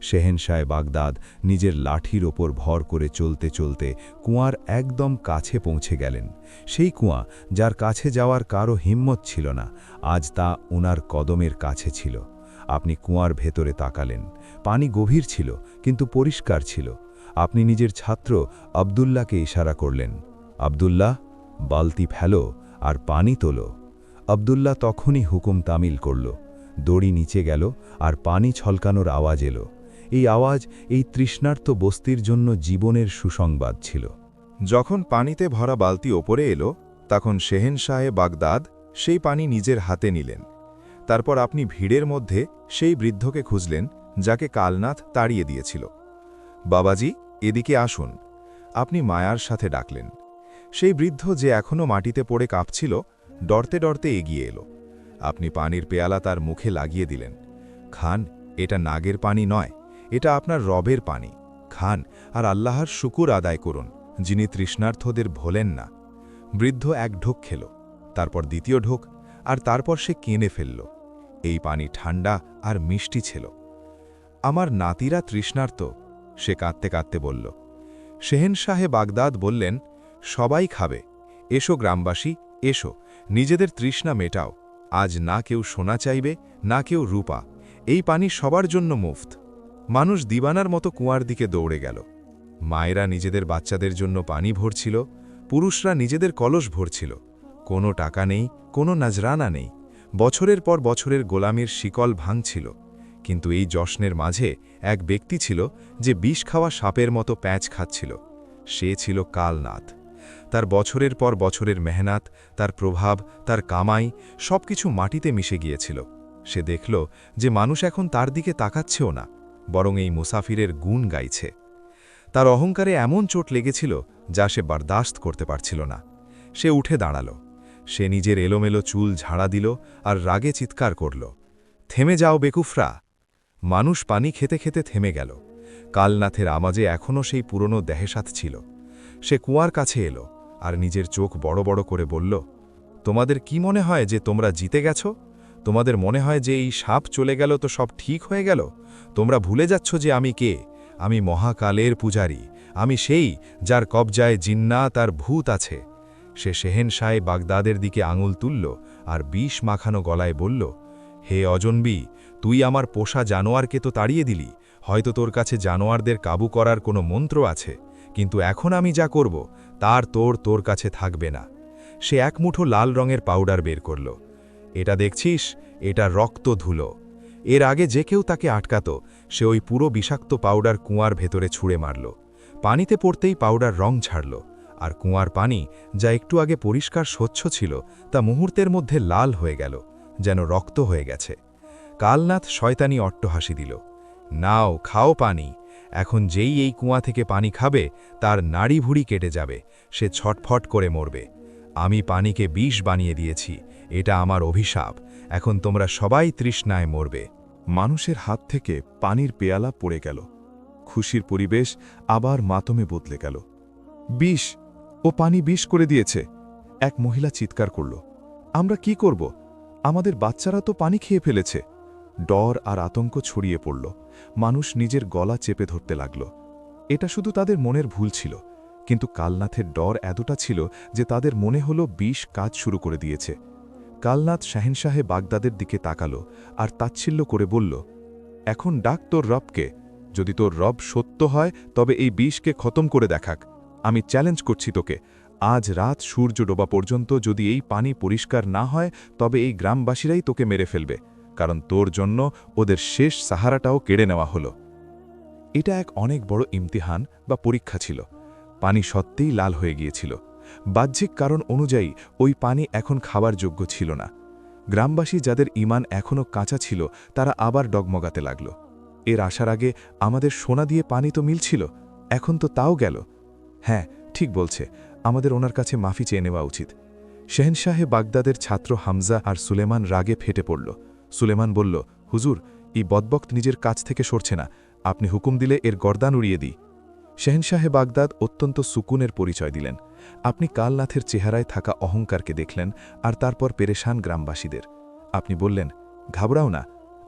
Speaker 2: শেহেনশাহে বাগদাদ নিজের লাঠির ওপর ভর করে চলতে চলতে কুয়ার একদম কাছে পৌঁছে গেলেন। সেই কুয়া যার কাছে যাওয়ার কারো হিম্মত ছিল না, আজ তা ওনার কদমের কাছে ছিল। আপনি কুয়ার ভেতরে তাকালেন। পানি গভীর ছিল, কিন্তু পরিষ্কার ছিল। আপনি নিজের ছাত্র আবদুল্লাহকে ইশারা করলেন, আবদুল্লাহ, বালতি ফেলো আর পানি তোলো। আবদুল্লাহ তখনই হুকুম তামিল করল। দড়ি নিচে গেল আর পানি ছলকানোর আওয়াজ এলো। এই আওয়াজ এই তৃষ্ণার্ত বস্তির জন্য জীবনের সুসংবাদ ছিল।
Speaker 3: যখন পানিতে ভরা বালতি ওপরে এলো, তখন শেহেনশাহে বাগদাদ সেই পানি নিজের হাতে নিলেন। তারপর আপনি ভিড়ের মধ্যে সেই বৃদ্ধকে খুঁজলেন যাকে কালনাথ তাড়িয়ে দিয়েছিল। বাবাজি, এদিকে আসুন, আপনি মায়ার সাথে ডাকলেন। সেই বৃদ্ধ, যে এখনও মাটিতে পড়ে কাঁপছিল, ডরতে ডরতে এগিয়ে এলো। আপনি পানির পেয়ালা তার মুখে লাগিয়ে দিলেন। খান, এটা নাগের পানি নয়, এটা আপনার রবের পানি। খান আর আল্লাহর শুকুর আদায় করুন, যিনি তৃষ্ণার্থদের ভোলেন না। বৃদ্ধ এক ঢোক খেল, তারপর দ্বিতীয় ঢোক, আর তারপর সে কেঁদে ফেলল। এই পানি ঠান্ডা আর মিষ্টি ছিল। আমার নাতিরা তৃষ্ণার্ত, সে কাঁদতে কাঁদতে বলল। শেহেনশাহে বাগদাদ বললেন, সবাই খাবে, এসো গ্রামবাসী, এসো, নিজেদের তৃষ্ণা মেটাও। আজ না কেউ সোনা চাইবে, না কেউ রূপা, এই পানি সবার জন্য মুফত। মানুষ দিবানার মতো কুয়ার দিকে দৌড়ে গেল। মায়েরা নিজেদের বাচ্চাদের জন্য পানি ভরছিল, পুরুষরা নিজেদের কলস ভরছিল। কোনো টাকা নেই, কোনো নাজরানা নেই, বছরের পর বছরের গোলামির শিকল ভাঙছিল। কিন্তু এই জশ্নের মাঝে এক ব্যক্তি ছিল যে বিষ খাওয়া সাপের মতো প্যাঁচ খাচ্ছিল। সে ছিল কালনাথ। তার বছরের পর বছরের মেহনত, তার প্রভাব, তার কামাই সবকিছু মাটিতে মিশে গিয়েছিল। সে দেখল যে মানুষ এখন তার দিকে তাকাচ্ছেও না, বরং এই মুসাফিরের গুণ গাইছে। তার অহংকারে এমন চোট লেগেছিল যা সে বরদাস্ত করতে পারছিল না। সে উঠে দাঁড়াল। সে নিজের এলোমেলো চুল ঝাড়া দিল আর রাগে চিৎকার করল, থেমে যাও বেকুফরা! মানুষ পানি খেতে খেতে থেমে গেল। কালনাথের আমাজে এখনও সেই পুরনো দেহেসাত ছিল। সে কুয়ার কাছে এলো আর নিজের চোখ বড় বড় করে বলল, তোমাদের কি মনে হয় যে তোমরা জিতে গেছ? তোমাদের মনে হয় যে এই সাপ চলে গেল তো সব ঠিক হয়ে গেল? তোমরা ভুলে যাচ্ছ যে আমি কে? আমি মহাকালের পূজারী, আমি সেই যার কবজায় জিন্নাত আর ভূত আছে। সে শেহেনশাহ বাগদাদের দিকে আঙুল তুলল আর বিষ মাখানো গলায় বলল, হে অজনবী, তুই আমার পোষা জানোয়ারকে তো তাড়িয়ে দিলি, হয়তো তোর কাছে জানোয়ারদের কাবু করার কোনো মন্ত্র আছে, কিন্তু এখন আমি যা করব তার তোর কাছে থাকবে না। সে এক মুঠো লাল রঙের পাউডার বের করল। এটা দেখছিস, এটা রক্ত ধুলো। এর আগে যে কেউ তাকে আটকাত, সে ওই পুরো বিষাক্ত পাউডার কুয়ার ভেতরে ছুঁড়ে মারল। পানিতে পড়তেই পাউডার রং ছাড়ল, আর কুয়ার পানি, যা একটু আগে পরিষ্কার স্বচ্ছ ছিল, তা মুহূর্তের মধ্যে লাল হয়ে গেল, যেন রক্ত হয়ে গেছে। কালনাথ শয়তানি অট্টহাসি দিল, নাও, খাও পানি। এখন যেই এই কুয়া থেকে পানি খাবে তার নাড়ি ভুড়ি কেটে যাবে, সে ছটফট করে মরবে। আমি পানিকে বিষ বানিয়ে দিয়েছি, এটা আমার অভিশাপ। এখন তোমরা সবাই তৃষ্ণায় মরবে।
Speaker 4: মানুষের হাত থেকে পানির পেয়ালা পড়ে গেল। খুশির পরিবেশ আবার মাতমে বদলে গেল। বিষ! ও পানি বিষ করে দিয়েছে! এক মহিলা চিৎকার করল, আমরা কি করব? আমাদের বাচ্চারা তো পানি খেয়ে ফেলেছে। ডর আর আতঙ্ক ছড়িয়ে পড়ল। মানুষ নিজের গলা চেপে ধরতে লাগল। এটা শুধু তাদের মনের ভুল ছিল, কিন্তু কালনাথের ডর এতটা ছিল যে তাদের মনে হলো বিষ কাজ শুরু করে দিয়েছে। কালনাথ শাহেনশাহে বাগদাদের দিকে তাকালো আর তাচ্ছিল্য করে বলল, এখন ডাক তোর রবকে। যদি তোর রব সত্য হয় তবে এই বিষকে খতম করে দেখাক। আমি চ্যালেঞ্জ করছি তোকে, আজ রাত সূর্য ডোবা পর্যন্ত যদি এই পানি পরিষ্কার না হয় তবে এই গ্রামবাসীরাই তোকে মেরে ফেলবে, কারণ তোর জন্য ওদের শেষ সাহারাটাও কেড়ে নেওয়া হলো। এটা এক অনেক বড় ইমতিহান বা পরীক্ষা ছিল। পানি সত্যিই লাল হয়ে গিয়েছিল। বাহ্যিক কারণ অনুযায়ী ওই পানি এখন খাবার যোগ্য ছিল না। গ্রামবাসী যাদের ঈমান এখনও কাঁচা ছিল তারা আবার ডগমগাতে লাগল। এর আসার আগে আমাদের সোনা দিয়ে পানি তো মিলছিল, এখন তো তাও গেল। হ্যাঁ, ঠিক বলছে, আমাদের ওনার কাছে মাফি চেয়ে নেওয়া উচিত। শেহেনশাহে বাগদাদের ছাত্র হামজা আর সুলেমান রাগে ফেটে পড়ল। সুলেমান বলল, হুজুর, এই বদবক্ত নিজের কাছ থেকে সরছে না, আপনি হুকুম দিলে এর গর্দান উড়িয়ে দিই। শেহেনশাহে বাগদাদ অত্যন্ত সুকুনের পরিচয় দিলেন। আপনি কালনাথের চেহারায় থাকা অহংকারকে দেখলেন আর তারপর পেরেশান গ্রামবাসীদের। আপনি বললেন, ঘাবড়াও না।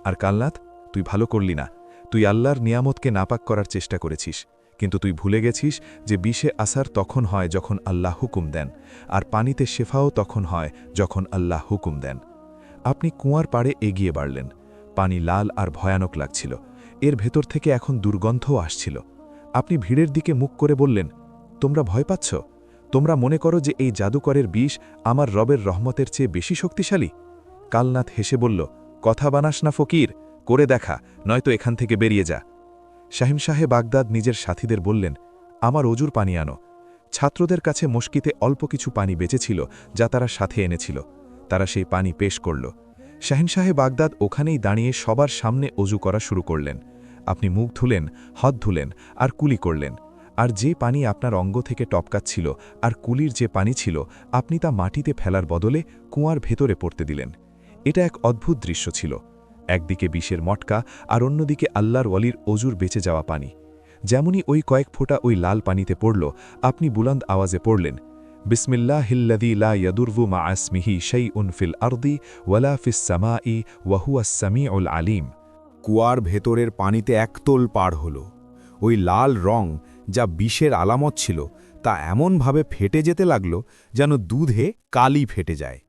Speaker 4: আর কালনাথ, তুই ভালো করলি না। তুই আল্লাহর নিয়ামতকে নাপাক করার চেষ্টা করেছিস, কিন্তু তুই ভুলে গেছিস যে বিষে আসার তখন হয় যখন আল্লাহ হুকুম দেন, আর পানিতে শেফাও তখন হয় যখন আল্লাহ হুকুম দেন। আপনি কুয়ার পাড়ে এগিয়ে বাড়লেন। পানি লাল আর ভয়ানক লাগছিল, এর ভেতর থেকে এখন দুর্গন্ধও আসছিল। আপনি ভিড়ের দিকে মুখ করে বললেন, তোমরা ভয় পাচ্ছ? তোমরা মনে করো যে এই জাদুকরের বিষ আমার রবের রহমতের চেয়ে বেশি শক্তিশালী? কালনাথ হেসে বলল, কথা বানাস না ফকির, করে দেখা, নয়তো এখান থেকে বেরিয়ে যা। শাহিনশাহে বাগদাদ নিজের সাথীদের বললেন, আমার অজুর পানি আনো। ছাত্রদের কাছে মস্কিতে অল্প কিছু পানি বেঁচেছিল যা তারা সাথে এনেছিল। তারা সেই পানি পেশ করল। শাহিনশাহে বাগদাদ ওখানেই দাঁড়িয়ে সবার সামনে অজু করা শুরু করলেন। আপনি মুখ ধুলেন, হাত ধুলেন আর কুলি করলেন। আর যে পানি আপনার অঙ্গ থেকে টপকাচ্ছিল আর কুলির যে পানি ছিল, আপনি তা মাটিতে ফেলার বদলে কুয়ার ভেতরে পড়তে দিলেন। এটা এক অদ্ভুত দৃশ্য ছিল। একদিকে বিষের মটকা আর অন্যদিকে আল্লাহর ওয়ালির অজুর বেঁচে যাওয়া পানি। যেমনই ওই কয়েক ফোঁটা ওই লাল পানিতে পড়ল, আপনি বুলন্দ আওয়াজে পড়লেন, বিসমিল্লাহিল্লাযী লা ইয়াদুররু মা ইসমিহি শাইউন ফিল আরদি ওয়ালা ফিস সামাই ওয়া হুয়াস সামিউল আলিম।
Speaker 2: কুয়ার ভেতরের পানিতে একতোল পার হল। ওই লাল রং যা বিষের আলামত ছিল তা এমনভাবে ফেটে যেতে লাগল যেন দুধে কালি ফেটে যায়।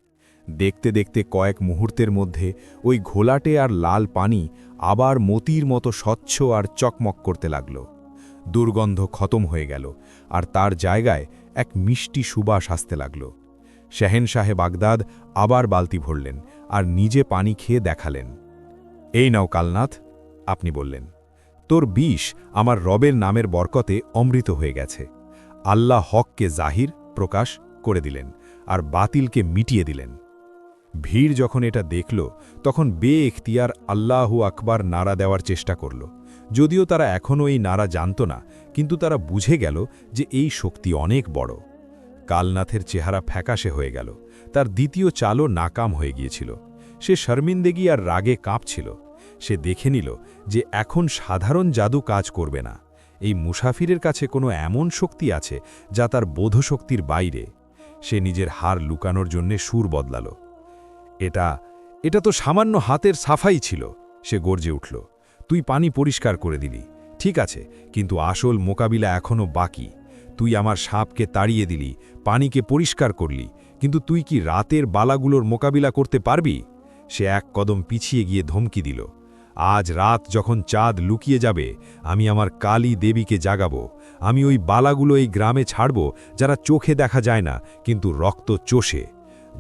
Speaker 2: দেখতে দেখতে কয়েক মুহূর্তের মধ্যে ওই ঘোলাটে আর লাল পানি আবার মতির মতো স্বচ্ছ আর চকমক করতে লাগল। দুর্গন্ধ খতম হয়ে গেল আর তার জায়গায় এক মিষ্টি সুবাস আসতে লাগল। শেহেনশাহে বাগদাদ আবার বালতি ভরলেন আর নিজে পানি খেয়ে দেখালেন। এই নাও কালনাথ, আপনি বললেন, তোর বিষ আমার রবের নামের বরকতে অমৃত হয়ে গেছে। আল্লাহ হককে জাহির প্রকাশ করে দিলেন আর বাতিলকে মিটিয়ে দিলেন। ভিড় যখন এটা দেখল তখন এখতিয়ার আল্লাহু আকবার নারা দেওয়ার চেষ্টা করল। যদিও তারা এখনও এই নারা জানত না, কিন্তু তারা বুঝে গেল যে এই শক্তি অনেক বড়। কালনাথের চেহারা ফ্যাকাশে হয়ে গেল, তার দ্বিতীয় চালও নাকাম হয়ে গিয়েছিল। সে শর্মিন্দেগি আর রাগে কাঁপছিল। সে দেখে নিল যে এখন সাধারণ জাদু কাজ করবে না। এই মুসাফিরের কাছে কোনো এমন শক্তি আছে যা তার বোধশক্তির বাইরে। সে নিজের হার লুকানোর জন্যে সুর বদলাল। এটা তো সামান্য হাতের সাফাই ছিল, সে গর্জে উঠল। তুই পানি পরিষ্কার করে দিলি, ঠিক আছে, কিন্তু আসল মোকাবিলা এখনও বাকি। তুই আমার সাপকে তাড়িয়ে দিলি, পানিকে পরিষ্কার করলি, কিন্তু তুই কি রাতের বালাগুলোর মোকাবিলা করতে পারবি? সে এক কদম পিছিয়ে গিয়ে ধমকি দিল। আজ রাত যখন চাঁদ লুকিয়ে যাবে, আমি আমার কালী দেবীকে জাগাবো। আমি ওই বালাগুলো এই গ্রামে ছাড়ব যারা চোখে দেখা যায় না কিন্তু রক্ত চোষে।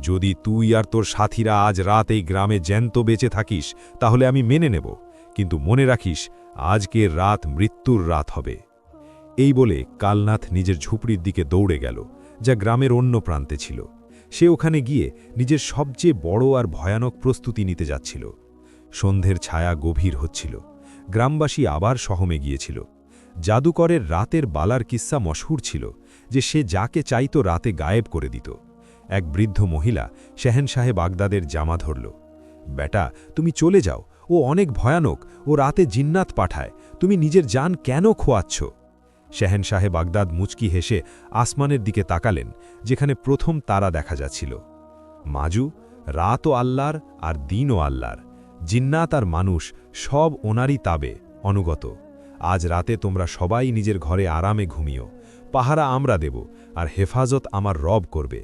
Speaker 2: যদি তুই আর তোর সাথীরা আজ রাত এই গ্রামে জ্যান্ত বেঁচে থাকিস তাহলে আমি মেনে নেব, কিন্তু মনে রাখিস আজকের রাত মৃত্যুর রাত হবে। এই বলে কালনাথ নিজের ঝুপড়ির দিকে দৌড়ে গেল, যা গ্রামের অন্য প্রান্তে ছিল। সে ওখানে গিয়ে নিজের সবচেয়ে বড় আর ভয়ানক প্রস্তুতি নিতে যাচ্ছিল। সন্ধ্যের ছায়া গভীর হচ্ছিল। গ্রামবাসী আবার সহমে গিয়েছিল। জাদুকরের রাতের বালার কিস্সা মশহুর ছিল যে সে যাকে চাইতো রাতে গায়েব করে দিত। এক বৃদ্ধ মহিলা শেহেনশাহে বাগদাদের জামা ধরল। বেটা, তুমি চলে যাও, ও অনেক ভয়ানক, ও রাতে জিন্নাত পাঠায়, তুমি নিজের জান কেন খোয়াচ্ছ? শেহেনশাহে বাগদাদ মুচকি হেসে আসমানের দিকে তাকালেন, যেখানে প্রথম তারা দেখা যাচ্ছিল। মাজু, রাতও আল্লাহর আর দিনও আল্লাহর। জিন্নাত আর মানুষ সব ওনারই তাবে অনুগত। আজ রাতে তোমরা সবাই নিজের ঘরে আরামে ঘুমিও। পাহারা আমরা দেব আর হেফাজত আমার রব করবে।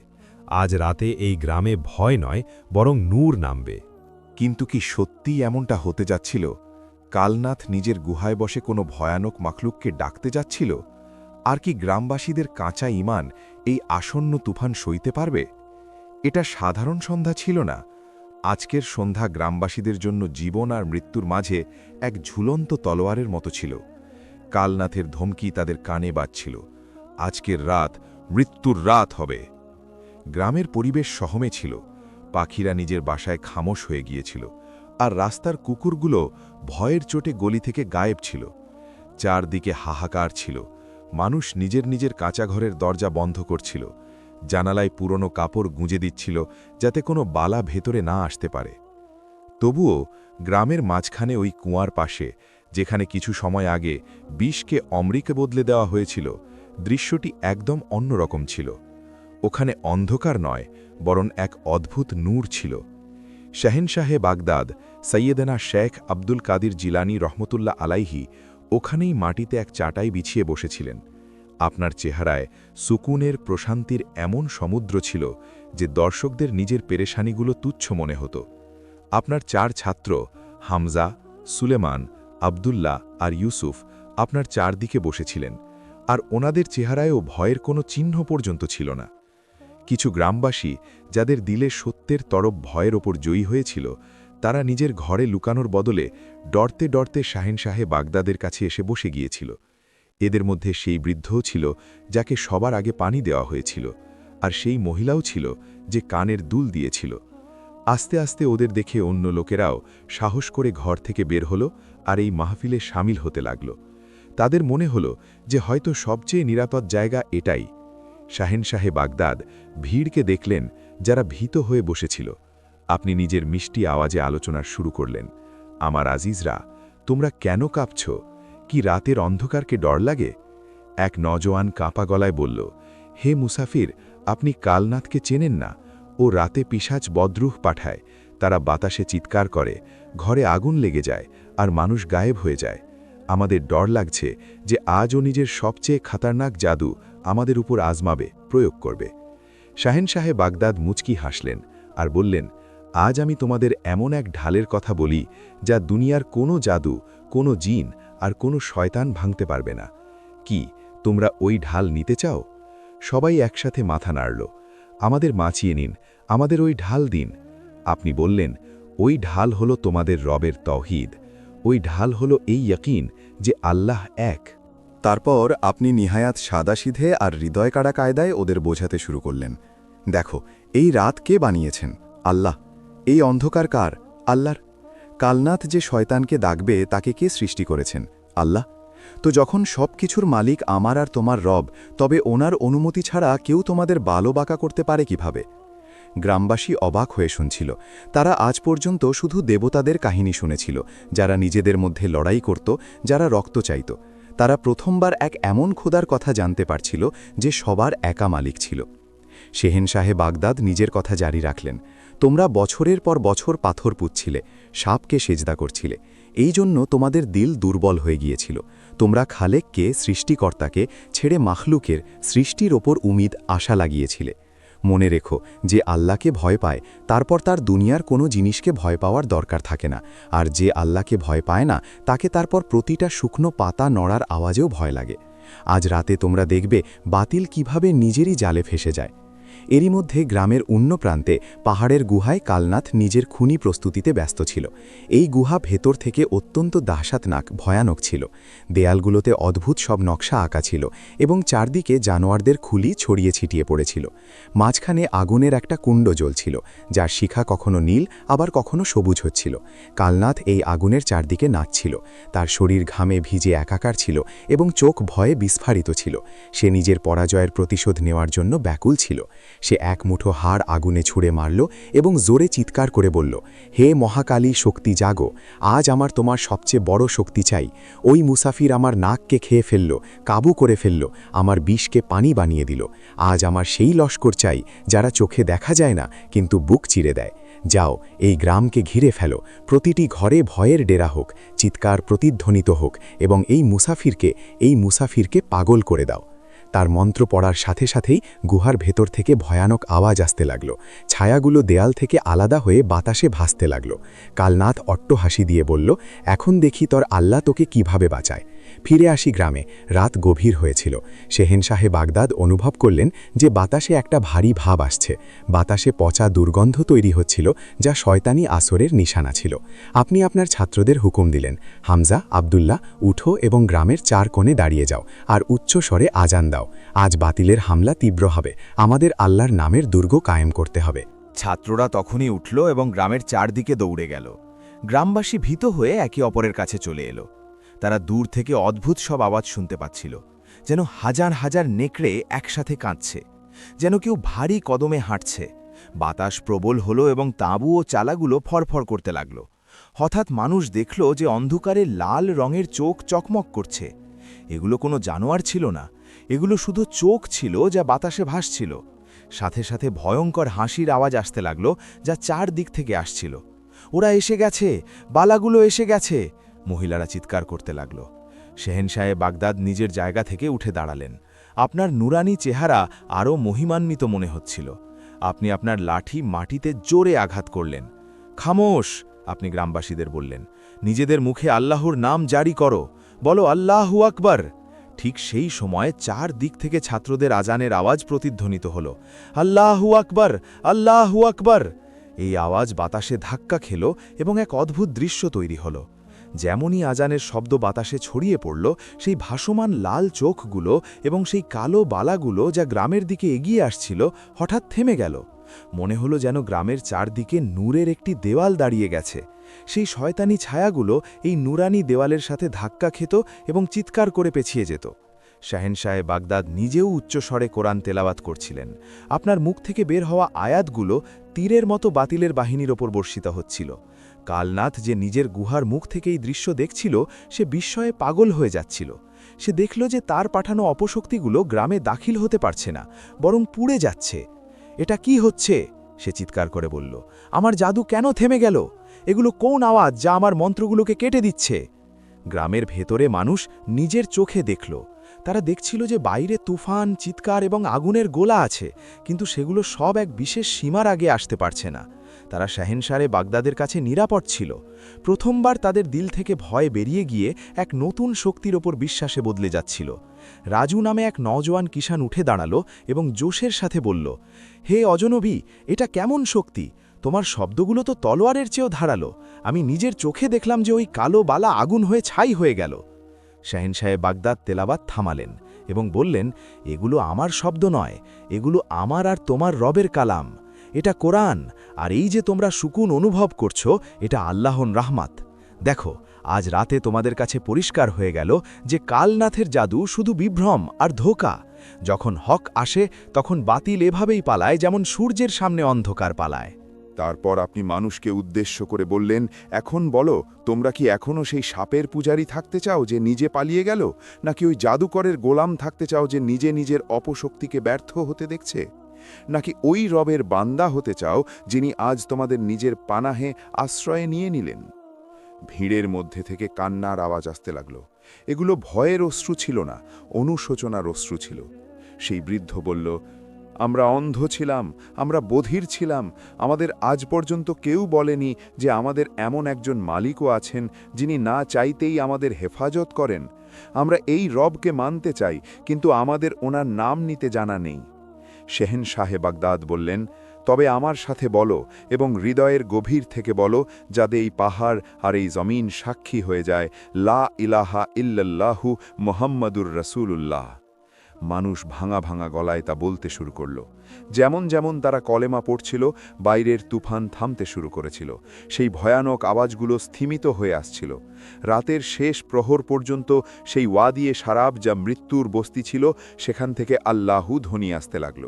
Speaker 2: আজ রাতে এই গ্রামে ভয় নয়, বরং নূর নামবে।
Speaker 4: কিন্তু কি সত্যিই এমনটা হতে যাচ্ছিল? কালনাথ নিজের গুহায় বসে কোনো ভয়ানক মাখলুককে ডাকতে যাচ্ছিল? আর কি গ্রামবাসীদের কাঁচা ঈমান এই আসন্ন তুফান সইতে পারবে? এটা সাধারণ সন্ধ্যা ছিল না। আজকের সন্ধ্যা গ্রামবাসীদের জন্য জীবন আর মৃত্যুর মাঝে এক ঝুলন্ত তলোয়ারের মতো ছিল। কালনাথের ধমকি তাদের কানে বাজছিল। আজকের রাত মৃত্যুর রাত হবে। গ্রামের পরিবেশ সহমে ছিল। পাখিরা নিজের বাসায় খামোশ হয়ে গিয়েছিল, আর রাস্তার কুকুরগুলো ভয়ের চোটে গলি থেকে গায়েব ছিল। চারদিকে হাহাকার ছিল। মানুষ নিজের নিজের কাঁচা ঘরের দরজা বন্ধ করছিল। জানালায় পুরনো কাপড় গুঁজে দিচ্ছিল যাতে কোনো বালা ভেতরে না আসতে পারে। তবুও গ্রামের মাঝখানে ওই কুয়ার পাশে, যেখানে কিছু সময় আগে বিষকে অমৃকে বদলে দেওয়া হয়েছিল, দৃশ্যটি একদম অন্যরকম ছিল। ওখানে অন্ধকার নয়, বরং এক অদ্ভুত নূর ছিল। শেহেনশাহে বাগদাদ সৈয়দনা শেখ আব্দুল কাদির জিলানী রহমতুল্লাহ আলাইহি ওখানেই মাটিতে এক চাটাই বিছিয়ে বসেছিলেন। আপনার চেহারায় সুকুনের প্রশান্তির এমন সমুদ্র ছিল যে দর্শকদের নিজের পেরেশানিগুলো তুচ্ছ মনে হতো। আপনার চার ছাত্র হামজা, সুলেমান, আবদুল্লাহ আর ইউসুফ আপনার চারদিকে বসেছিলেন, আর ওনাদের চেহারায়ও ভয়ের কোনো চিহ্ন পর্যন্ত ছিল না। কিছু গ্রামবাসী যাদের দিলে সত্যের তরফ ভয়ের ওপর জয়ী হয়েছিল, তারা নিজের ঘরে লুকানোর বদলে ডরতে ডরতে শাহেনশাহে বাগদাদের কাছে এসে বসে গিয়েছিল। এদের মধ্যে সেই বৃদ্ধও ছিল যাকে সবার আগে পানি দেওয়া হয়েছিল, আর সেই মহিলাও ছিল যে কানের দুল দিয়েছিল। আস্তে আস্তে ওদের দেখে অন্য লোকেরাও সাহস করে ঘর থেকে বের হলো আর এই মাহফিলে সামিল হতে লাগল। তাদের মনে হলো যে হয়তো সবচেয়ে নিরাপদ জায়গা এটাই। শাহেনশাহে বাগদাদ ভিড়কে দেখলেন যারা ভীত হয়ে বসেছিল। আপনি নিজের মিষ্টি আওয়াজে আলোচনা শুরু করলেন। আমার আজিজরা, তোমরা কেন কাঁপছ? কি রাতের অন্ধকারকে ডর লাগে? এক নজওয়ান কাঁপা গলায় বলল, হে মুসাফির, আপনি কালনাথকে চেনেন না? ও রাতে পিশাচ বদরুহ পাঠায়, তারা বাতাসে চিৎকার করে, ঘরে আগুন লেগে যায়,
Speaker 3: আর মানুষ গায়েব হয়ে যায়। আমাদের ডর লাগছে যে আজও নিজের সবচেয়ে খতরনাক জাদু আমাদের উপর আজমাবে, প্রয়োগ করবে। শাহেনশাহে বাগদাদ মুচকি হাসলেন আর বললেন, আজ আমি তোমাদের এমন এক ঢালের কথা বলি যা দুনিয়ার কোনো জাদু, কোনো জিন আর কোনো শয়তান ভাঙতে পারবে না। কি তোমরা ওই ঢাল নিতে চাও? সবাই একসাথে মাথা নাড়ল। আমাদের বাঁচিয়ে নিন, আমাদের ওই ঢাল দিন। আপনি বললেন, ওই ঢাল হলো তোমাদের রবের তৌহিদ, ওই ঢাল হলো এই ইয়াকিন যে আল্লাহ এক।
Speaker 6: তারপর আপনি নিহায়াত সাদাসিধে আর হৃদয় কাড়া কায়দায় ওদের বোঝাতে শুরু করলেন, দেখো, এই রাত কে বানিয়েছেন? আল্লাহ। এই অন্ধকার কার? আল্লাহর। কালনাথ যে শয়তানকে ডাকবে তাকে কে সৃষ্টি করেছেন? আল্লাহ। তো যখন সব কিছুর মালিক আমার আর তোমার রব, তবে ওনার অনুমতি ছাড়া কেউ তোমাদের বালো বাঁকা করতে পারে কিভাবে? গ্রামবাসী অবাক হয়ে শুনছিল। তারা আজ পর্যন্ত শুধু দেবতাদের কাহিনী শুনেছিল, যারা নিজেদের মধ্যে লড়াই করত, যারা রক্ত চাইত। তারা প্রথমবার এক এমন খোদার কথা জানতে পারছিল যে সবার একা মালিক ছিল। শেহেনশাহে বাগদাদ নিজের কথা জারি রাখলেন, তোমরা বছরের পর বছর পাথর পুঁতছিলে, সাপকে সেজদা করছিলে, এই জন্য তোমাদের দিল দুর্বল হয়ে গিয়েছিল। তোমরা খালেককে, সৃষ্টিকর্তাকে ছেড়ে মাখলুকের, সৃষ্টির ওপর উমিদ, আশা লাগিয়েছিলে। মনে রেখো, যে আল্লাহকে ভয় পায় তারপর তার দুনিয়ার কোনো জিনিসকে ভয় পাওয়ার দরকার থাকে না, আর যে আল্লাহকে ভয় পায় না তাকে তারপর প্রতিটা শুকনো পাতা নড়ার আওয়াজেও ভয় লাগে। আজ রাতে তোমরা দেখবে বাতিল কিভাবে নিজেরই জালে ফেসে যায়। এরই মধ্যে গ্রামের অন্য প্রান্তে পাহাড়ের গুহায় কালনাথ নিজের খুনি প্রস্তুতিতে ব্যস্ত ছিল। এই গুহা ভেতর থেকে অত্যন্ত দাহসাতনাক, ভয়ানক ছিল। দেয়ালগুলোতে অদ্ভুত সব নকশা আঁকা ছিল এবং চারদিকে জানোয়ারদের খুলি ছড়িয়ে ছিটিয়ে পড়েছিল। মাঝখানে আগুনের একটা কুণ্ড জ্বলছিল, যার শিখা কখনো নীল আবার কখনো সবুজ হচ্ছিল। কালনাথ এই আগুনের চারদিকে নাচছিল। তার শরীর ঘামে ভিজে একাকার ছিল এবং চোখ ভয়ে বিস্ফারিত ছিল। সে নিজের পরাজয়ের প্রতিশোধ নেওয়ার জন্য ব্যাকুল ছিল। সে এক মুঠো হাড় আগুনে ছুঁড়ে মারল এবং জোরে চিৎকার করে বলল, হে মহাকালী শক্তি জাগো, আজ আমার তোমার সবচেয়ে বড় শক্তি চাই। ওই মুসাফির আমার নাককে খেয়ে ফেলল, কাবু করে ফেলল, আমার বিষকে পানি বানিয়ে দিল। আজ আমার সেই লস্কর চাই যারা চোখে দেখা যায় না কিন্তু বুক চিরে দেয়। যাও, এই গ্রামকে ঘিরে ফেলো, প্রতিটি ঘরে ভয়ের ডেরা হোক, চিৎকার প্রতিধ্বনিত হোক এবং এই মুসাফিরকে পাগল করে দাও। তার মন্ত্র পড়ার সাথে সাথেই গুহার ভেতর থেকে ভয়ানক আওয়াজ আসতে লাগল। ছায়াগুলো দেয়াল থেকে আলাদা হয়ে বাতাসে ভাসতে লাগল। কালনাথ অট্ট হাসি দিয়ে বলল, এখন দেখি তোর আল্লাহ তোকে কিভাবে বাঁচায়। ফিরে আসি গ্রামে। রাত গভীর হয়েছিল। শেহেনশাহে বাগদাদ অনুভব করলেন যে বাতাসে একটা ভারী ভাব আসছে। বাতাসে পচা দুর্গন্ধ তৈরি হচ্ছিল, যা শয়তানি আসরের নিশানা ছিল। আপনি আপনার ছাত্রদের হুকুম দিলেন, হামজা, আবদুল্লাহ, উঠো এবং গ্রামের 4 কোণে দাঁড়িয়ে যাও আর উচ্চ স্বরে আজান দাও। আজ বাতিলের হামলা তীব্র হবে, আমাদের আল্লাহর নামের দুর্গ কায়েম করতে হবে।
Speaker 5: ছাত্ররা তখনই উঠল এবং গ্রামের চারদিকে দৌড়ে গেল। গ্রামবাসী ভীত হয়ে একে অপরের কাছে চলে এলো। তারা দূর থেকে অদ্ভুত সব আওয়াজ শুনতে পাচ্ছিল, যেন হাজার হাজার নেকড়ে একসাথে কাঁদছে, যেন কেউ ভারী কদমে হাঁটছে। বাতাস প্রবল হলো এবং তাঁবু ও চালাগুলো ফরফর করতে লাগল। হঠাৎ মানুষ দেখল যে অন্ধকারে লাল রঙের চোখ চকমক করছে। এগুলো কোনো জানোয়ার ছিল না, এগুলো শুধু চোখ ছিল যা বাতাসে ভাসছিল। সাথে সাথে ভয়ঙ্কর হাসির আওয়াজ আসতে লাগল, যা 4 দিক থেকে আসছিল। ওরা এসে গেছে, বালাগুলো এসে গেছে, মহিলারা চিৎকার করতে লাগল। শেহেনশাহে বাগদাদ নিজের জায়গা থেকে উঠে দাঁড়ালেন। আপনার নুরানি চেহারা আরও মহিমান্বিত মনে হচ্ছিল। আপনি আপনার লাঠি মাটিতে জোরে আঘাত করলেন। খামোশ, আপনি গ্রামবাসীদের বললেন, নিজেদের মুখে আল্লাহর নাম জারি করো, বলো আল্লাহু আকবার। ঠিক সেই সময় 4 দিক থেকে ছাত্রদের আজানের আওয়াজ প্রতিধ্বনিত হল, আল্লাহু আকবার, আল্লাহু আকবার। এই আওয়াজ বাতাসে ধাক্কা খেল এবং এক অদ্ভুত দৃশ্য তৈরি হল। যেমনই আজানের শব্দ বাতাসে ছড়িয়ে পড়ল, সেই ভাসমান লাল চোখগুলো এবং সেই কালো বালাগুলো যা গ্রামের দিকে এগিয়ে আসছিল হঠাৎ থেমে গেল। মনে হলো যেন গ্রামের চারদিকে নূরের একটি দেওয়াল দাঁড়িয়ে গেছে। সেই শয়তানি ছায়াগুলো এই নুরানি দেওয়ালের সাথে ধাক্কা খেত এবং চিৎকার করে পেছিয়ে যেত। শাহেনশাহে বাগদাদ নিজেও উচ্চস্বরে কোরআন তেলাওয়াত করছিলেন। আপনার মুখ থেকে বের হওয়া আয়াতগুলো তীরের মতো বাতিলের বাহিনীর ওপর বর্ষিত হচ্ছিল। কালনাথ যে নিজের গুহার মুখ থেকে এই দৃশ্য দেখছিল, সে বিস্ময়ে পাগল হয়ে যাচ্ছিল। সে দেখল যে তার পাঠানো অপশক্তিগুলো গ্রামে দাখিল হতে পারছে না, বরং পুড়ে যাচ্ছে। এটা কি হচ্ছে? সে চিৎকার করে বলল, আমার জাদু কেন থেমে গেল?
Speaker 2: এগুলো কোন আওয়াজ যা আমার মন্ত্রগুলোকে কেটে দিচ্ছে? গ্রামের ভেতরে মানুষ নিজের চোখে দেখল। তারা দেখছিল যে বাইরে তুফান, চিৎকার এবং আগুনের গোলা আছে, কিন্তু সেগুলো সব এক বিশেষ সীমার আগে আসতে পারছে না। তারা শাহেনশাহে বাগদাদের কাছে নিরাপদ ছিল। প্রথমবার তাদের দিল থেকে ভয় বেরিয়ে গিয়ে এক নতুন শক্তির ওপর বিশ্বাসে বদলে যাচ্ছিল। রাজু নামে এক নওজোয়ান কিষান উঠে দাঁড়ালো এবং জোশের সাথে বলল, হে অজনবী, এটা কেমন শক্তি? তোমার শব্দগুলো তো তলোয়ারের চেয়েও ধারালো। আমি নিজের চোখে দেখলাম যে ওই কালো বালা আগুন হয়ে ছাই হয়ে গেল। শাহেনশাহে বাগদাদ তেলাওয়াত থামালেন এবং বললেন, এগুলো আমার শব্দ নয়, এগুলো আমার আর তোমার রবের কালাম। এটা কোরআন, আর এই যে তোমরা সুকুন অনুভব করছো, এটা আল্লাহর রাহমাত। দেখো, আজ রাতে তোমাদের কাছে পরিষ্কার হয়ে গেল যে কালনাথের জাদু শুধু বিভ্রম আর ধোঁকা। যখন হক আসে তখন বাতিল এভাবেই পালায়, যেমন সূর্যের সামনে অন্ধকার পালায়।
Speaker 7: তারপর আপনি মানুষকে উদ্দেশ্য করে বললেন, এখন বলো, তোমরা কি এখনও সেই সাপের পূজারী থাকতে চাও যে নিজে পালিয়ে গেল, নাকি ওই জাদুকরের গোলাম থাকতে চাও যে নিজে নিজের অপশক্তিকে ব্যর্থ হতে দেখছে? নাকি ওই রবের বান্দা হতে চাও যিনি আজ তোমাদের নিজের পানাহে আশ্রয়ে নিয়ে নিলেন? ভিড়ের মধ্যে থেকে কান্নার আওয়াজ আসতে লাগল। এগুলো ভয়ের অশ্রু ছিল না, অনুশোচনার অশ্রু ছিল। সেই বৃদ্ধ বলল, আমরা অন্ধ ছিলাম, আমরা বধির ছিলাম। আমাদের আজ পর্যন্ত কেউ বলেনি যে আমাদের এমন একজন মালিকও আছেন যিনি না চাইতেই আমাদের হেফাজত করেন। আমরা এই রবকে মানতে চাই, কিন্তু আমাদের ওনার নাম নিতে জানা নেই। শেহেনশাহে বাগদাদ বললেন, তবে আমার সাথে বলো এবং হৃদয়ের গভীর থেকে বলো, যাতে এই পাহাড় আর এই জমিন সাক্ষী হয়ে যায়, লা ইলাহা ইল্লাল্লাহু মুহাম্মাদুর রাসূলুল্লাহ। মানুষ ভাঙা ভাঙা গলায় তা বলতে শুরু করল। যেমন যেমন তারা কলেমা পড়ছিল, বাইরের তুফান থামতে শুরু করেছিল। সেই ভয়ানক আওয়াজগুলো স্থিমিত হয়ে আসছিল। রাতের শেষ প্রহর পর্যন্ত সেই ওয়াদিয়ে সারাব, যা মৃত্যুর বস্তি ছিল, সেখান থেকে আল্লাহু ধ্বনি আসতে লাগল।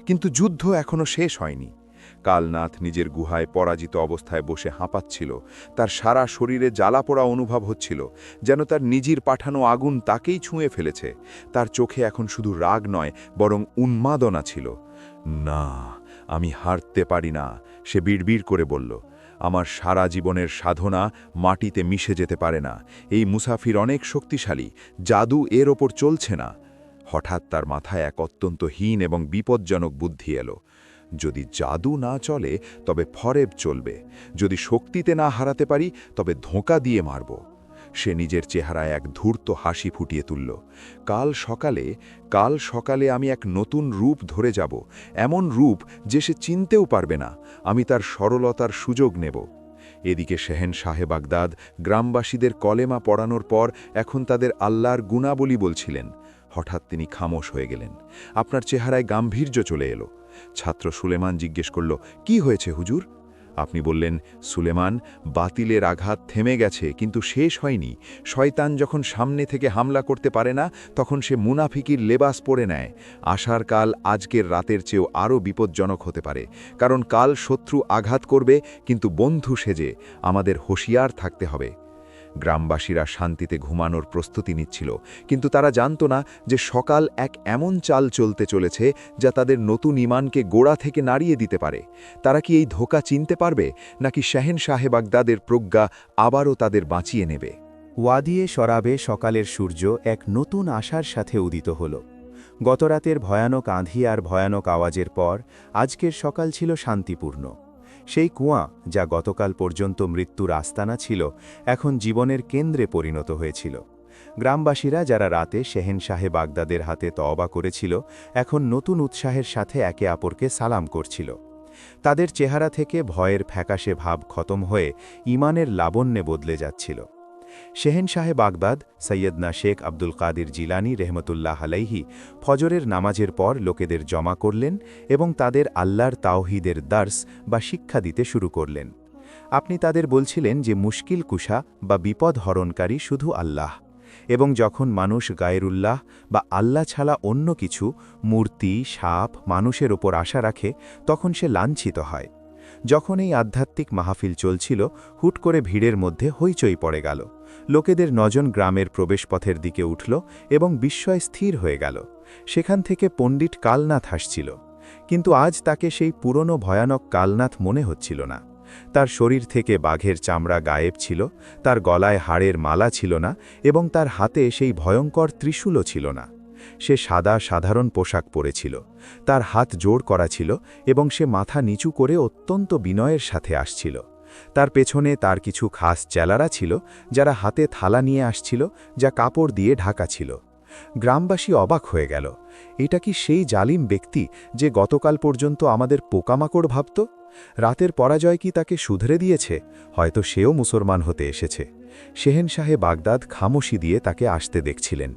Speaker 7: কিন্তু যুদ্ধ এখনও শেষ হয়নি। কালনাথ নিজের গুহায় পরাজিত অবস্থায় বসে হাঁপাচ্ছিল। তার সারা শরীরে জ্বালাপোড়া অনুভব হচ্ছিল, যেন তার নিজের পাঠানো আগুন তাকেই ছুঁয়ে ফেলেছে। তার চোখে এখন শুধু রাগ নয়, বরং উন্মাদনা ছিল। না, আমি হারতে পারি না, সে বিড়বিড় করে বলল। আমার সারা জীবনের সাধনা মাটিতে মিশে যেতে পারে না। এই মুসাফির অনেক শক্তিশালী, জাদু এর ওপর চলছে না। হঠাৎ তার মাথায় এক অত্যন্ত হীন এবং বিপজ্জনক বুদ্ধি এলো। যদি জাদু না চলে তবে ফরেব চলবে, যদি শক্তিতে না হারাতে পারি তবে ধোঁকা দিয়ে মারব। সে নিজের চেহারায় এক ধূর্ত হাসি ফুটিয়ে তুলল। কাল সকালে আমি এক নতুন রূপ ধরে যাব, এমন রূপ যে সে চিনতেও পারবে না। আমি তার সরলতার সুযোগ নেব। এদিকে শেহেনশাহে বাগদাদ গ্রামবাসীদের কলেমা পড়ানোর পর এখন তাদের আল্লাহর গুণাবলী বলছিলেন। হঠাৎ তিনি খামোশ হয়ে গেলেন। আপনার চেহারায় গাম্ভীর্য চলে এলো। ছাত্র সুলেমান জিজ্ঞেস করল, কি হয়েছে হুজুর? আপনি বললেন, সুলেমান, বাতিলের আঘাত থেমে গেছে, কিন্তু শেষ হয়নি। শয়তান যখন সামনে থেকে হামলা করতে পারে না, তখন সে মুনাফিকির লেবাস পরে নেয়। আশার কাল আজকের রাতের চেয়েও আরও বিপজ্জনক হতে পারে, কারণ কাল শত্রু আঘাত করবে, কিন্তু বন্ধু সেজে। আমাদের হুঁশিয়ার থাকতে হবে। গ্রামবাসীরা শান্তিতে ঘুমানোর প্রস্তুতি নিচ্ছিল, কিন্তু তারা জানত না যে সকাল এক এমন চাল চলতে চলেছে যা তাদের নতুন ঈমানকে গোড়া থেকে নাড়িয়ে দিতে পারে। তারা কি এই ধোঁকা চিনতে পারবে, নাকি শেহেনশাহে বাগদাদের প্রজ্ঞা আবারও তাদের বাঁচিয়ে নেবে?
Speaker 8: ওয়াদিয়ে শরাবে সকালের সূর্য এক নতুন আশার সাথে উদিত হল। গতরাতের ভয়ানক আঁধি আর ভয়ানক আওয়াজের পর আজকের সকাল ছিল শান্তিপূর্ণ। সেই কুয়া, যা গতকাল পর্যন্ত মৃত্যুর আস্তানা ছিল, এখন জীবনের কেন্দ্রে পরিণত হয়েছিল। গ্রামবাসীরা, যারা রাতে শেহেনশাহে বাগদাদের হাতে তওবা করেছিল, এখন নতুন উৎসাহের সাথে একে অপরকে সালাম করছিল। তাদের চেহারা থেকে ভয়ের ফ্যাকাশে ভাব খতম হয়ে ঈমানের লাবণ্যে বদলে যাচ্ছিল। শেহেনশাহে বাগদাদ সৈয়দনা শেখ আব্দুল কাদির জিলানী রহমতুল্লাহ আলাইহি ফজরের নামাজের পর লোকেদের জমা করলেন এবং তাদের আল্লাহর তাওহীদের দার্স বা শিক্ষা দিতে শুরু করলেন। আপনি তাদের বলছিলেন যে মুশকিল কুশা বা বিপদ হরণকারী শুধু আল্লাহ, এবং যখন মানুষ গায়রুল্লাহ বা আল্লাহ ছাড়া অন্য কিছু, মূর্তি, সাপ, মানুষের ওপর আশা রাখে, তখন সে লাঞ্ছিত হয়। যখন এই আধ্যাত্মিক মাহফিল চলছিল, হুট করে ভিড়ের মধ্যে হইচই পড়ে গেল। লোকেদের নজন গ্রামের প্রবেশপথের দিকে উঠল এবং বিস্ময় স্থির হয়ে গেল। সেখান থেকে পণ্ডিত কালনাথ হাসছিল, কিন্তু আজ তাকে সেই পুরনো ভয়ানক কালনাথ মনে হচ্ছিল না। তার শরীর থেকে বাঘের চামড়া গায়েব ছিল, তার গলায় হাড়ের মালা ছিল না এবং তার হাতে সেই ভয়ঙ্কর ত্রিশূলও ছিল না। সে সাদা সাধারণ পোশাক পরেছিল, তার হাত জোড় করা ছিল এবং সে মাথা নিচু করে অত্যন্ত বিনয়ের সাথে আসছিল। তার পেছনে তার কিছু খাস চেলারা ছিল, যারা হাতে থালা নিয়ে আসছিল, যা কাপড় দিয়ে ঢাকা ছিল। গ্রামবাসী অবাক হয়ে গেল। এটা কি সেই জালিম ব্যক্তি যে গতকাল পর্যন্ত আমাদের পোকামাকড় ভাবত? রাতের পরাজয় কি তাকে শুধরে দিয়েছে? হয়তো সেও মুসলমান হতে এসেছে। শেহেনশাহে বাগদাদ খামোশি দিয়ে তাকে আসতে দেখছিলেন।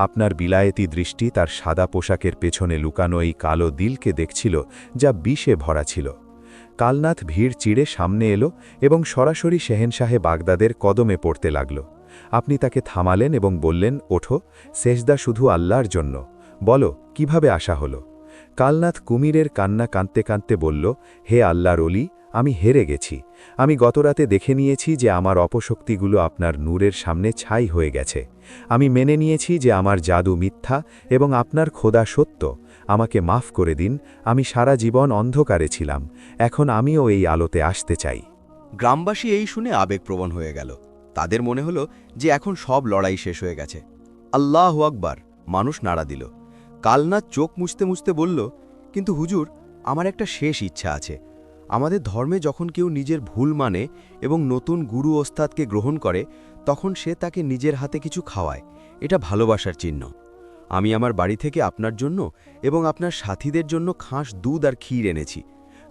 Speaker 8: আপনার বিলায়েতি দৃষ্টি তার সাদা পোশাকের পেছনে লুকানো এই কালো দিলকে দেখছিল, যা বিষে ভরা ছিল। কালনাথ ভিড় চিড়ে সামনে এলো এবং সরাসরি শেহেনশাহে বাগদাদের কদমে পড়তে লাগল। আপনি তাকে থামালেন এবং বললেন, ওঠো, সেজদা শুধু আল্লাহর জন্য। বলো, কিভাবে আসা হলো? কালনাথ কুমিরের কান্না কাঁদতে কাঁদতে বলল, হে আল্লাহর অলি, আমি হেরে গেছি। আমি গতরাতে দেখে নিয়েছি যে আমার অপশক্তিগুলো আপনার নূরের সামনে ছাই হয়ে গেছে। আমি মেনে নিয়েছি যে আমার জাদু মিথ্যা এবং আপনার খোদা সত্য। আমাকে মাফ করে দিন, আমি সারা জীবন অন্ধকারে ছিলাম, এখন আমিও এই আলোতে আসতে চাই।
Speaker 9: গ্রামবাসী এই শুনে আবেগপ্রবণ হয়ে গেল। তাদের মনে হলো যে এখন সব লড়াই শেষ হয়ে গেছে। আল্লাহু আকবার, মানুষ নাড়া দিল। কালনাথ চোখ মুছতে মুছতে বলল, কিন্তু হুজুর, আমার একটা শেষ ইচ্ছা আছে। আমাদের ধর্মে যখন কেউ নিজের ভুল মানে এবং নতুন গুরু ওস্তাদকে গ্রহণ করে, তখন সে তাকে নিজের হাতে কিছু খাওয়ায়। এটা ভালোবাসার চিহ্ন। আমি আমার বাড়ি থেকে আপনার জন্য এবং আপনার সাথীদের জন্য খাস দুধ আর ক্ষীর এনেছি।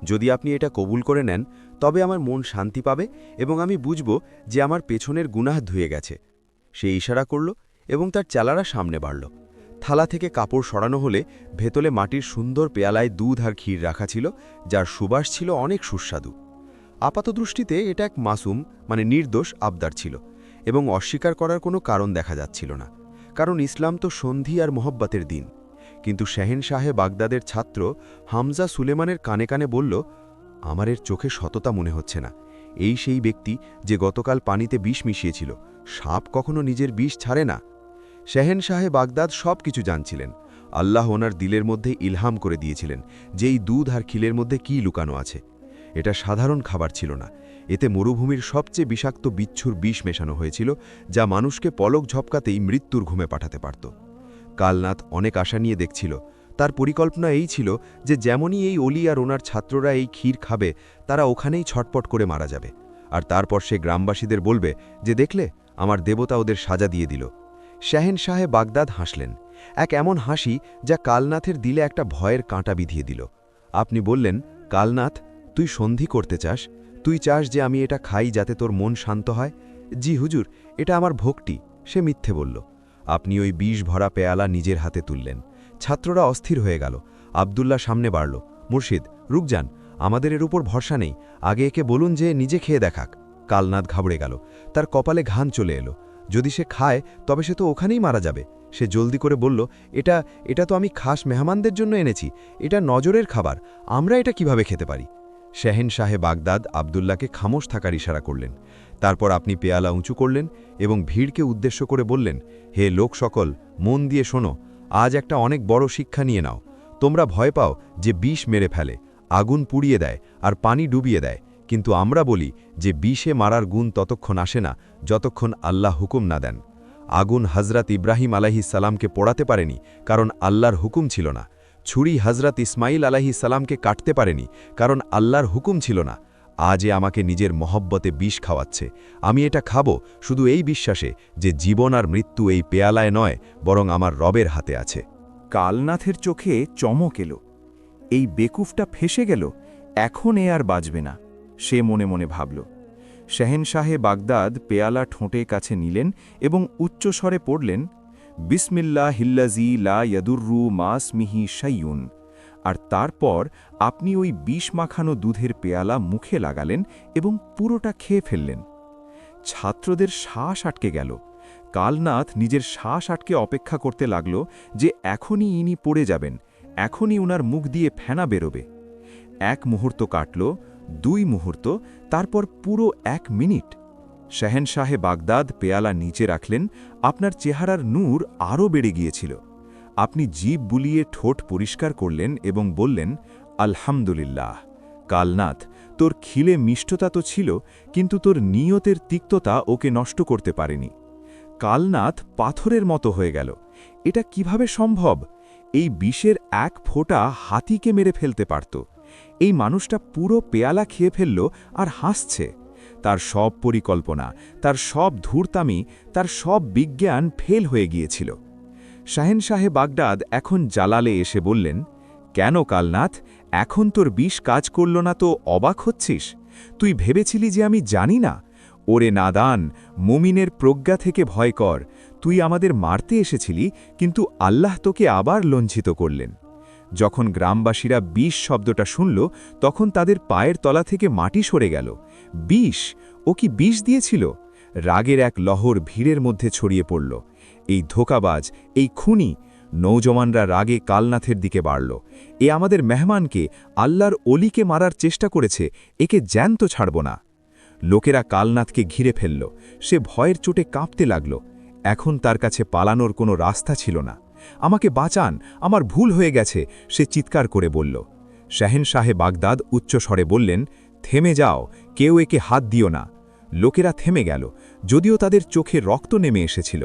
Speaker 9: যদি আপনি এটা কবুল করে নেন, তবে আমার মন শান্তি পাবে এবং আমি বুঝব যে আমার পেছনের গুনাহ ধুয়ে গেছে। সে ইশারা করল এবং তার চেলারা সামনে বাড়ল। থালা থেকে কাপড় সরানো হলে ভেতলে মাটির সুন্দর পেয়ালায় দুধ আর ক্ষীর রাখা ছিল, যার সুবাস ছিল অনেক সুস্বাদু। আপাতদৃষ্টিতে এটা এক মাসুম নির্দোষ আবদার ছিল এবং অস্বীকার করার কোনো কারণ দেখা যাচ্ছিল না, কারণ ইসলাম তো সন্ধি আর মোহব্বতের দিন। কিন্তু শেহেনশাহে বাগদাদের ছাত্র হামজা সুলেমানের কানে কানে বলল, আমার এর চোখে সততা মনে হচ্ছে না। এই সেই ব্যক্তি যে গতকাল পানিতে বিষ মিশিয়েছিল। সাপ কখনো নিজের বিষ ছাড়ে না। শেহেনশাহে বাগদাদ সব কিছু জানছিলেন। আল্লাহ ওনার দিলের মধ্যে ইলহাম করে দিয়েছিলেন যে এই দুধ আর ক্ষীরের মধ্যে কী লুকানো আছে। এটা সাধারণ খাবার ছিল না, এতে মরুভূমির সবচেয়ে বিষাক্ত বিচ্ছুর বিষ মেশানো হয়েছিল, যা মানুষকে পলক ঝপকাতেই মৃত্যুর ঘুমে পাঠাতে পারত। কালনাথ অনেক আশা নিয়ে দেখছিল। তার পরিকল্পনা এই ছিল যে যেমনই এই অলি আর ওনার ছাত্ররা এই ক্ষীর খাবে, তারা ওখানেই ছটপট করে মারা যাবে। আর তারপর সে গ্রামবাসীদের বলবে যে দেখলে, আমার দেবতা ওদের সাজা দিয়ে দিল। শেহেনশাহে বাগদাদ হাসলেন, এক এমন হাসি যা কালনাথের দিলে একটা ভয়ের কাঁটা বিধিয়ে দিল। আপনি বললেন, কালনাথ, তুই সন্ধি করতে চাস? তুই চাস যে আমি এটা খাই যাতে তোর মন শান্ত হয়? জি হুজুর, এটা আমার ভক্তি। সে মিথ্যে বলল। আপনি ওই বিষ ভরা পেয়ালা নিজের হাতে তুললেন। ছাত্ররা অস্থির হয়ে গেল। আবদুল্লাহ সামনে বাড়ল। মুর্শিদ, রুক যান, আমাদের এর উপর ভরসা নেই, আগে একে বলুন যে নিজে খেয়ে দেখাক। কালনাথ ঘাবড়ে গেল। তার কপালে ঘাম চলে এলো। যদি সে খায় তবে সে তো ওখানেই মারা যাবে। সে জলদি করে বলল, এটা তো আমি খাস মেহমানদের জন্য এনেছি, এটা নজরের খাবার, আমরা এটা কিভাবে খেতে পারি? শেহেনশাহে বাগদাদ আবদুল্লাহকে খামোশ থাকার ইশারা করলেন। তারপর আপনি পেয়ালা উঁচু করলেন এবং ভিড়কে উদ্দেশ্য করে বললেন, হে লোক সকল, মন দিয়ে শোনো, আজ একটা অনেক বড় শিক্ষা নিয়ে নাও। তোমরা ভয় পাও যে বিষ মেরে ফেলে, আগুন পুড়িয়ে দেয় আর পানি ডুবিয়ে দেয়, কিন্তু আমরা বলি যে বিষে মারার গুণ ততক্ষণ আসে না যতক্ষণ আল্লাহ হুকুম না দেন। আগুন হজরত ইব্রাহিম আলাইহিস সালামকে পোড়াতে পারেনি, কারণ আল্লাহর হুকুম ছিল না। ছুরি হজরত ইসমাইল আলাইহিস সালামকে কাটতে পারেনি, কারণ আল্লাহর হুকুম ছিল না। আজ এ আমাকে নিজের মহব্বতে বিষ খাওয়াচ্ছে। আমি এটা খাবো শুধু এই বিশ্বাসে যে জীবন আর মৃত্যু এই পেয়ালায় নয়, বরং আমার রবের হাতে আছে।
Speaker 5: কালনাথের চোখে চমক এলো। এই বেকুফটা ফেসে গেল, এখন এ আর বাঁচবে না, সে মনে মনে ভাবল। শেহেনশাহে বাগদাদ পেয়ালা ঠোঁটে কাছে নিলেন এবং উচ্চস্বরে পড়লেন, বিসমিল্লাহিল্লাযী লা ইয়াদুররু মাসমিহি শাইউন। আর তারপর আপনি ওই বিষ মাখানো দুধের পেয়ালা মুখে লাগালেন এবং পুরোটা খেয়ে ফেললেন। ছাত্রদের শ্বাস আটকে গেল। কালনাথ নিজের শ্বাস আটকে অপেক্ষা করতে লাগল যে এখনই ইনি পড়ে যাবেন, এখনই উনার মুখ দিয়ে ফেনা বেরোবে। 1 মুহূর্ত কাটল, 2 মুহূর্ত, তারপর পুরো 1 মিনিট। শেহেনশাহে বাগদাদ পেয়ালা নিচে রাখলেন। আপনার চেহারার নূর আরও বেড়ে গিয়েছিল। আপনি জিভ বুলিয়ে ঠোঁট পরিষ্কার করলেন এবং বললেন, আলহামদুলিল্লাহ। কালনাথ,
Speaker 2: তোর খিলে মিষ্টতা তো ছিল, কিন্তু তোর নিয়তের তিক্ততা ওকে নষ্ট করতে পারেনি। কালনাথ পাথরের মতো হয়ে গেল। এটা কিভাবে সম্ভব? এই বিষের এক ফোঁটা হাতিকে মেরে ফেলতে পারত। এই মানুষটা পুরো পেয়ালা খেয়ে ফেলল আর হাসছে। তার সব পরিকল্পনা, তার সব ধূর্তামি, তার সব বিজ্ঞান ফেল হয়ে গিয়েছিল। শাহেনশাহে বাগদাদ এখন জালালে এসে বললেন, কেন কালনাথ, এখন তোর বিষ কাজ করল না তো অবাক হচ্ছিস? তুই ভেবেছিলি যে আমি জানি না? ওরে নাদান, মুমিনের প্রজ্ঞা থেকে ভয় কর। তুই আমাদের মারতে এসেছিলি, কিন্তু আল্লাহ তোকে আবার লঞ্ছিত করলেন। যখন গ্রামবাসীরা বিষ শব্দটা শুনল, তখন তাদের পায়ের তলা থেকে মাটি সরে গেল। বিষ? ও কি বিষ দিয়েছিল? রাগের এক লহর ভিড়ের মধ্যে ছড়িয়ে পড়ল। এই ধোঁকাবাজ, এই খুনি! নৌজওয়ানরা রাগে কালনাথের দিকে বাড়ল। এ আমাদের মেহমানকে, আল্লাহর অলিকে মারার চেষ্টা করেছে, একে জ্যান্ত ছাড়ব না। লোকেরা কালনাথকে ঘিরে ফেলল। সে ভয়ের চোটে কাঁপতে লাগল। এখন তার কাছে পালানোর কোনো রাস্তা ছিল না। আমাকে বাঁচান, আমার ভুল হয়ে গেছে, সে চিৎকার করে বলল। শাহেনশাহে বাগদাদ উচ্চস্বরে বললেন, থেমে যাও, কেউ একে হাত দিও না। লোকেরা থেমে গেল, যদিও তাদের চোখে রক্ত নেমে এসেছিল।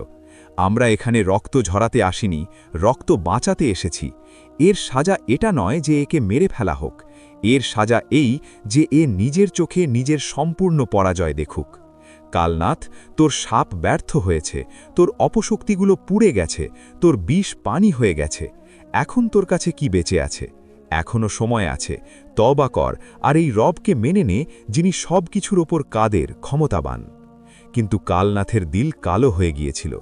Speaker 2: আমরা এখানে রক্ত ঝরাতে আসিনি, রক্ত বাঁচাতে এসেছি। এর সাজা এটা নয় যে একে মেরে ফেলা হোক, এর সাজা এই যে এ নিজের চোখে নিজের সম্পূর্ণ পরাজয় দেখুক। কালনাথ, তোর সাপ ব্যর্থ হয়েছে, তোর অপশক্তিগুলো পুড়ে গেছে, তোর বিষ পানি হয়ে গেছে। এখন তোর কাছে কি বেঁচে আছে? এখনো সময় আছে, তওবা কর আর এই রবকে মেনে নে, যিনি সব কিছুর ওপর কাদের, ক্ষমতাবান। কিন্তু কালনাথের দিল কালো হয়ে গিয়েছিল।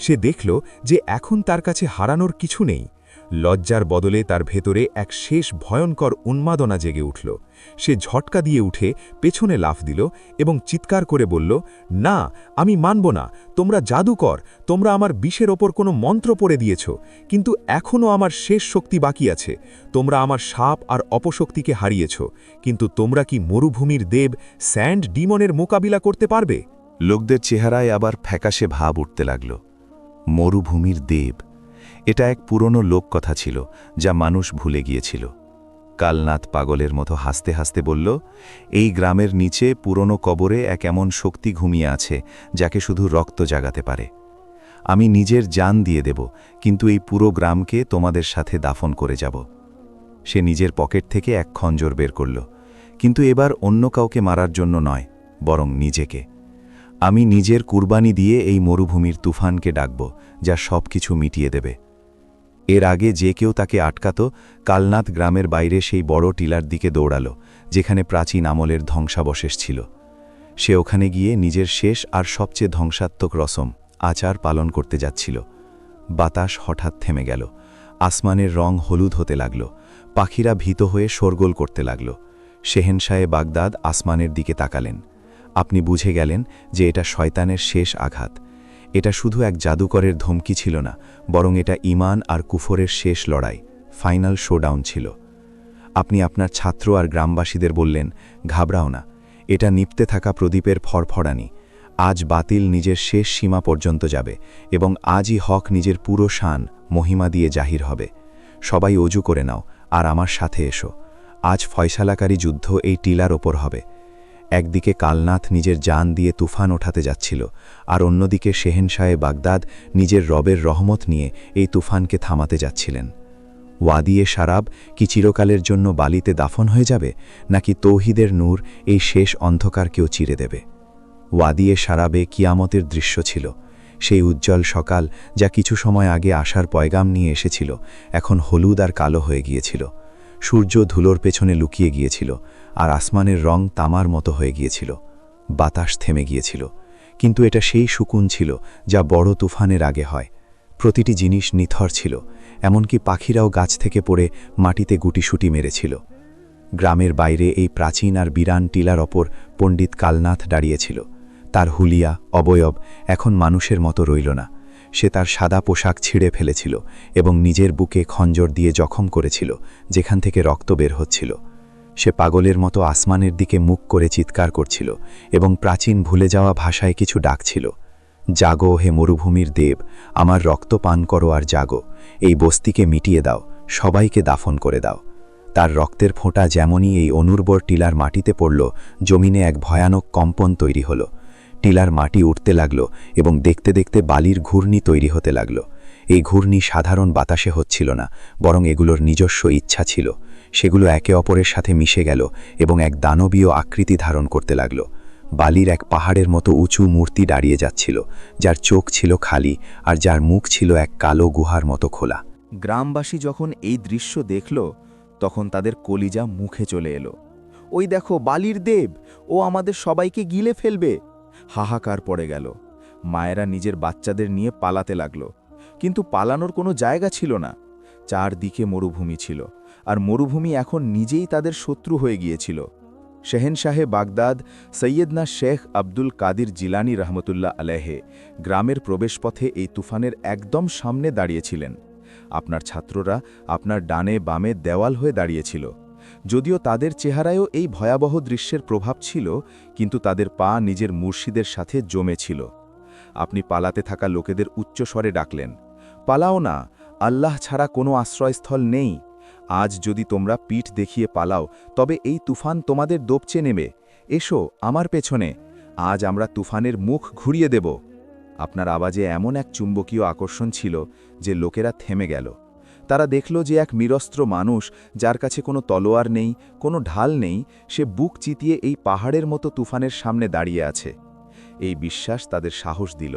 Speaker 2: সে দেখল যে এখন তার কাছে হারানোর কিছু নেই। লজ্জার বদলে তার ভেতরে এক শেষ ভয়ঙ্কর উন্মাদনা জেগে উঠল। সে ঝটকা দিয়ে উঠে পেছনে লাফ দিল এবং চিৎকার করে বলল, না, আমি মানব না। তোমরা জাদুকর, তোমরা আমার বিষের ওপর কোনো মন্ত্র পড়ে দিয়েছ, কিন্তু এখনও আমার শেষ শক্তি বাকি আছে। তোমরা আমার সাপ আর অপশক্তিকে হারিয়েছ, কিন্তু তোমরা কি মরুভূমির দেব স্যান্ড ডিমনের মোকাবিলা করতে পারবে?
Speaker 3: লোকদের চেহারায় আবার ফ্যাকাশে ভাব উঠতে লাগল। মরুভূমির দেব, এটা এক পুরনো লোককথা ছিল যা মানুষ ভুলে গিয়েছিল। কালনাথ পাগলের মতো হাসতে হাসতে বলল, এই গ্রামের নিচে পুরনো কবরে এক এমন শক্তি ঘুমিয়ে আছে যাকে শুধু রক্ত জাগাতে পারে। আমি নিজের জান দিয়ে দেব, কিন্তু এই পুরো গ্রামকে তোমাদের সাথে দাফন করে যাব। সে নিজের পকেট থেকে এক খঞ্জর বের করল, কিন্তু এবার অন্য কাউকে মারার জন্য নয়, বরং নিজেকে। আমি নিজের কুরবানি দিয়ে এই মরুভূমির তুফানকে ডাকব, যা সব কিছু মিটিয়ে দেবে। এর আগে যে কেউ তাকে আটকাত, কালনাথ গ্রামের বাইরে সেই বড় টিলার দিকে দৌড়াল, যেখানে প্রাচীন আমলের ধ্বংসাবশেষ ছিল। সে ওখানে গিয়ে নিজের শেষ আর সবচেয়ে ধ্বংসাত্মক রসম, আচার পালন করতে যাচ্ছিল। বাতাস হঠাৎ থেমে গেল, আসমানের রং হলুদ হতে লাগল, পাখিরা ভীত হয়ে শোরগোল করতে লাগল। শেহেনশাহে বাগদাদ আসমানের দিকে তাকালেন। আপনি বুঝে গেলেন যে এটা শয়তানের শেষ আঘাত। এটা শুধু এক জাদুকরের ধমকি ছিল না, বরং এটা ঈমান আর কুফরের শেষ লড়াই, ফাইনাল শোডাউন ছিল। আপনি আপনার ছাত্র আর গ্রামবাসীদের বললেন, ঘাবড়াও না, এটা নিপতে থাকা প্রদীপের ফরফরানি। আজ বাতিল নিজের শেষ সীমা পর্যন্ত যাবে, এবং আজই হক নিজের পুরো শান, মহিমা দিয়ে জাহির হবে। সবাই অজু করে নাও আর আমার সাথে এসো। আজ ফয়সালাকারী যুদ্ধ এই টিলার ওপর হবে। একদিকে কালনাথ নিজের জান দিয়ে তুফান ওঠাতে যাচ্ছিল, আর অন্যদিকে শেহেনশাহে বাগদাদ নিজের রবের রহমত নিয়ে এই তুফানকে থামাতে যাচ্ছিলেন। ওয়াদিয়ে শারাব কি চিরকালের জন্য বালিতে দাফন হয়ে যাবে, নাকি তৌহিদের নূর এই শেষ অন্ধকারকেও চিরে দেবে? ওয়াদিয়ে শারাবে কিয়ামতের দৃশ্য ছিল। সেই উজ্জ্বল সকাল, যা কিছু সময় আগে আসার পয়গাম নিয়ে এসেছিল, এখন হলুদ আর কালো হয়ে গিয়েছিল। সূর্য ধুলোর পেছনে লুকিয়ে গিয়েছিল, আর আসমানের রং তামার মতো হয়ে গিয়েছিল। বাতাস থেমে গিয়েছিল, কিন্তু এটা সেই সুকুন ছিল যা বড় তুফানের আগে হয়। প্রতিটি জিনিস নিথর ছিল, এমনকি পাখিরাও গাছ থেকে পড়ে মাটিতে গুটিসুটি মেরেছিল। গ্রামের বাইরে এই প্রাচীন আর বিরান টিলার ওপর পণ্ডিত কালনাথ দাঁড়িয়েছিল। তার হুলিয়া, অবয়ব এখন মানুষের মতো রইল না। সে তার সাদা পোশাক ছিঁড়ে ফেলেছিল এবং নিজের বুকে খঞ্জর দিয়ে জখম করেছিল, যেখান থেকে রক্ত বের হচ্ছিল। সে পাগলের মতো আসমানের দিকে মুখ করে চিৎকার করছিল এবং প্রাচীন ভুলে যাওয়া ভাষায় কিছু ডাকছিল। জাগো হে মরুভূমির দেব, আমার রক্ত পান করো আর জাগো। এই বস্তিকে মিটিয়ে দাও, সবাইকে দাফন করে দাও।
Speaker 8: তার রক্তের ফোঁটা যেমনই এই অনুর্বর টিলার মাটিতে পড়ল, জমিনে এক ভয়ানক কম্পন তৈরি হল। টিলার মাটি উঠতে লাগল এবং দেখতে দেখতে বালির ঘূর্ণি তৈরি হতে লাগল। এই ঘূর্ণি সাধারণ বাতাসে হচ্ছিল না, বরং এগুলোর নিজস্ব ইচ্ছা ছিল। সেগুলো একে অপরের সাথে মিশে গেল এবং এক দানবীয় আকৃতি ধারণ করতে লাগল। বালির এক পাহাড়ের মতো উঁচু মূর্তি দাঁড়িয়ে যাচ্ছিল, যার চোখ ছিল খালি আর যার মুখ ছিল এক কালো গুহার মতো খোলা।
Speaker 2: গ্রামবাসী যখন এই দৃশ্য দেখল, তখন তাদের কলিজা মুখে চলে এলো। ওই দেখো বালির দেব, ও আমাদের সবাইকে গিলে ফেলবে। হাহাকার পড়ে গেল। মায়েরা নিজের বাচ্চাদের নিয়ে পালাতে লাগল, কিন্তু পালানোর কোনো জায়গা ছিল না। চারদিকে মরুভূমি ছিল, আর মরুভূমি এখন নিজেই তাদের শত্রু হয়ে গিয়েছিল। শেহেনশাহে বাগদাদ সৈয়দনা শেখ আব্দুল কাদির জিলানি রহমতুল্লাহ আলাইহে গ্রামের প্রবেশপথে এই তুফানের একদম সামনে দাঁড়িয়েছিলেন। আপনার ছাত্ররা আপনার ডানে বামে দেওয়াল হয়ে দাঁড়িয়েছিল। যদিও তাদের চেহারায়ও এই ভয়াবহ দৃশ্যের প্রভাব ছিল, কিন্তু তাদের পা নিজের মুর্শিদের সাথে জমেছিল। আপনি পালাতে থাকা লোকেদের উচ্চস্বরে ডাকলেন, পালাও না, আল্লাহ ছাড়া কোনো আশ্রয়স্থল নেই। আজ যদি তোমরা পিঠ দেখিয়ে পালাও, তবে এই তুফান তোমাদের দোপচে নেবে। এসো আমার পেছনে, আজ আমরা তুফানের মুখ ঘুরিয়ে দেব। আপনার আওয়াজে এমন এক চুম্বকীয় আকর্ষণ ছিল যে লোকেরা থেমে গেল। তারা দেখল যে এক নিরস্ত্র মানুষ, যার কাছে কোনো তলোয়ার নেই, কোনো ঢাল নেই, সে বুক চিতিয়ে এই পাহাড়ের মতো তুফানের সামনে দাঁড়িয়ে আছে। এই বিশ্বাস তাদের সাহস দিল।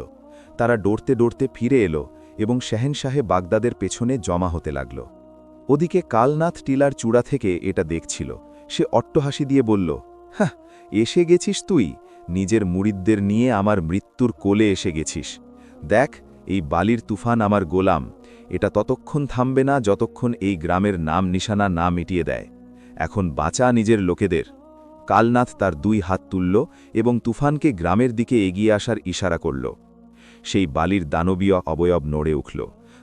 Speaker 2: তারা ডরতে ডরতে ফিরে এলো এবং শেহেনশাহে বাগদাদের পেছনে জমা হতে লাগল। ওদিকে কালনাথ টিলার চূড়া থেকে এটা দেখছিল। সে অট্টহাসি দিয়ে বলল, হ্যাঁ, এসে গেছিস তুই, নিজের মুরিদদের নিয়ে আমার মৃত্যুর কোলে এসে গেছিস। দেখ, এই বালির তুফান আমার গোলাম, এটা ততক্ষণ থামবে না যতক্ষণ এই গ্রামের নাম নিশানা না মিটিয়ে দেয়। এখন বাঁচা নিজের লোকেদের। কালনাথ তার 2 হাত তুলল এবং তুফানকে গ্রামের দিকে এগিয়ে আসার ইশারা করল। সেই বালির দানবীয় অবয়ব নড়ে উঠল।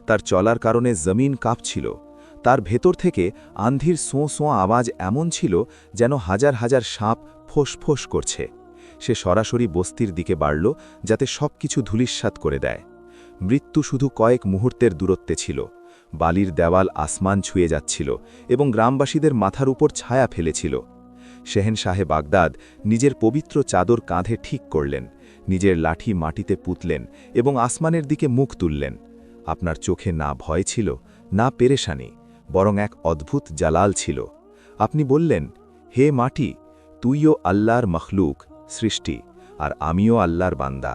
Speaker 2: তার চলার কারণে জমিন কাঁপছিল। তার ভেতর থেকে আন্ধির সোঁ সোঁ আওয়াজ এমন ছিল যেন হাজার হাজার সাপ ফোঁস করছে। সে সরাসরি বস্তির দিকে বাড়ল, যাতে সব কিছু ধূলিস্যাৎ করে দেয়। মৃত্যু শুধু কয়েক মুহূর্তের দূরত্বে ছিল। বালির দেওয়াল আসমান ছুঁয়ে যাচ্ছিল এবং গ্রামবাসীদের মাথার উপর ছায়া ফেলেছিল। শেহেনশাহে বাগদাদ নিজের পবিত্র চাদর কাঁধে ঠিক করলেন, নিজের লাঠি মাটিতে পুঁতলেন এবং আসমানের দিকে মুখ তুললেন। আপনার চোখে না ভয় ছিল, না পেরেশানি, বরং এক অদ্ভুত জালাল ছিল। আপনি বললেন, হে মাটি, তুইও আল্লাহর মখলুক, সৃষ্টি, আর আমিও আল্লাহর বান্দা।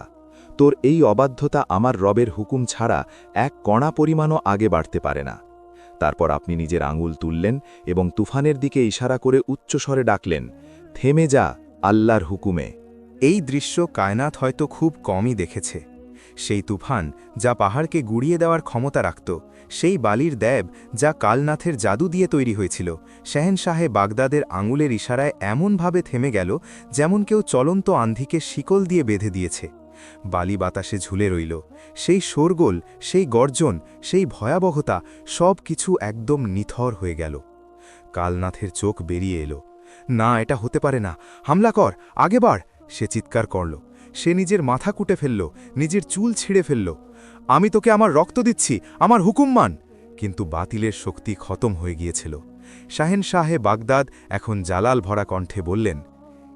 Speaker 2: তোর এই অবাধ্যতা আমার রবের হুকুম ছাড়া এক কণা পরিমাণও আগে বাড়তে পারে না। তারপর আপনি নিজের আঙুল তুললেন এবং তুফানের দিকে ইশারা করে উচ্চস্বরে ডাকলেন, থেমে যা আল্লাহর হুকুমে।
Speaker 10: এই দৃশ্য কায়নাত হয়তো খুব কমই দেখেছে। সেই তুফান যা পাহাড়কে গুড়িয়ে দেওয়ার ক্ষমতা রাখত, সেই বালির দেব যা কালনাথের জাদু দিয়ে তৈরি হয়েছিল, শেহেনশাহে বাগদাদের আঙুলের ইশারায় এমনভাবে থেমে গেল যেমন কেউ চলন্ত আন্ধিকে শিকল দিয়ে বেঁধে দিয়েছে। বালি বাতাসে ঝুলে রইল। সেই শোরগোল, সেই গর্জন, সেই ভয়াবহতা সব কিছু একদম নিথর হয়ে গেল। কালনাথের চোখ বেরিয়ে এলো। না, এটা হতে পারে না, হামলা কর, আগে বাড়, সে চিৎকার করল। সে নিজের মাথা কুটে ফেলল, নিজের চুল ছিঁড়ে ফেলল। আমি তোকে আমার রক্ত দিচ্ছি, আমার হুকুম মান। কিন্তু বাতিলের শক্তি খতম হয়ে গিয়েছিল। শাহেনশাহে বাগদাদ এখন জালাল ভরা কণ্ঠে বললেন,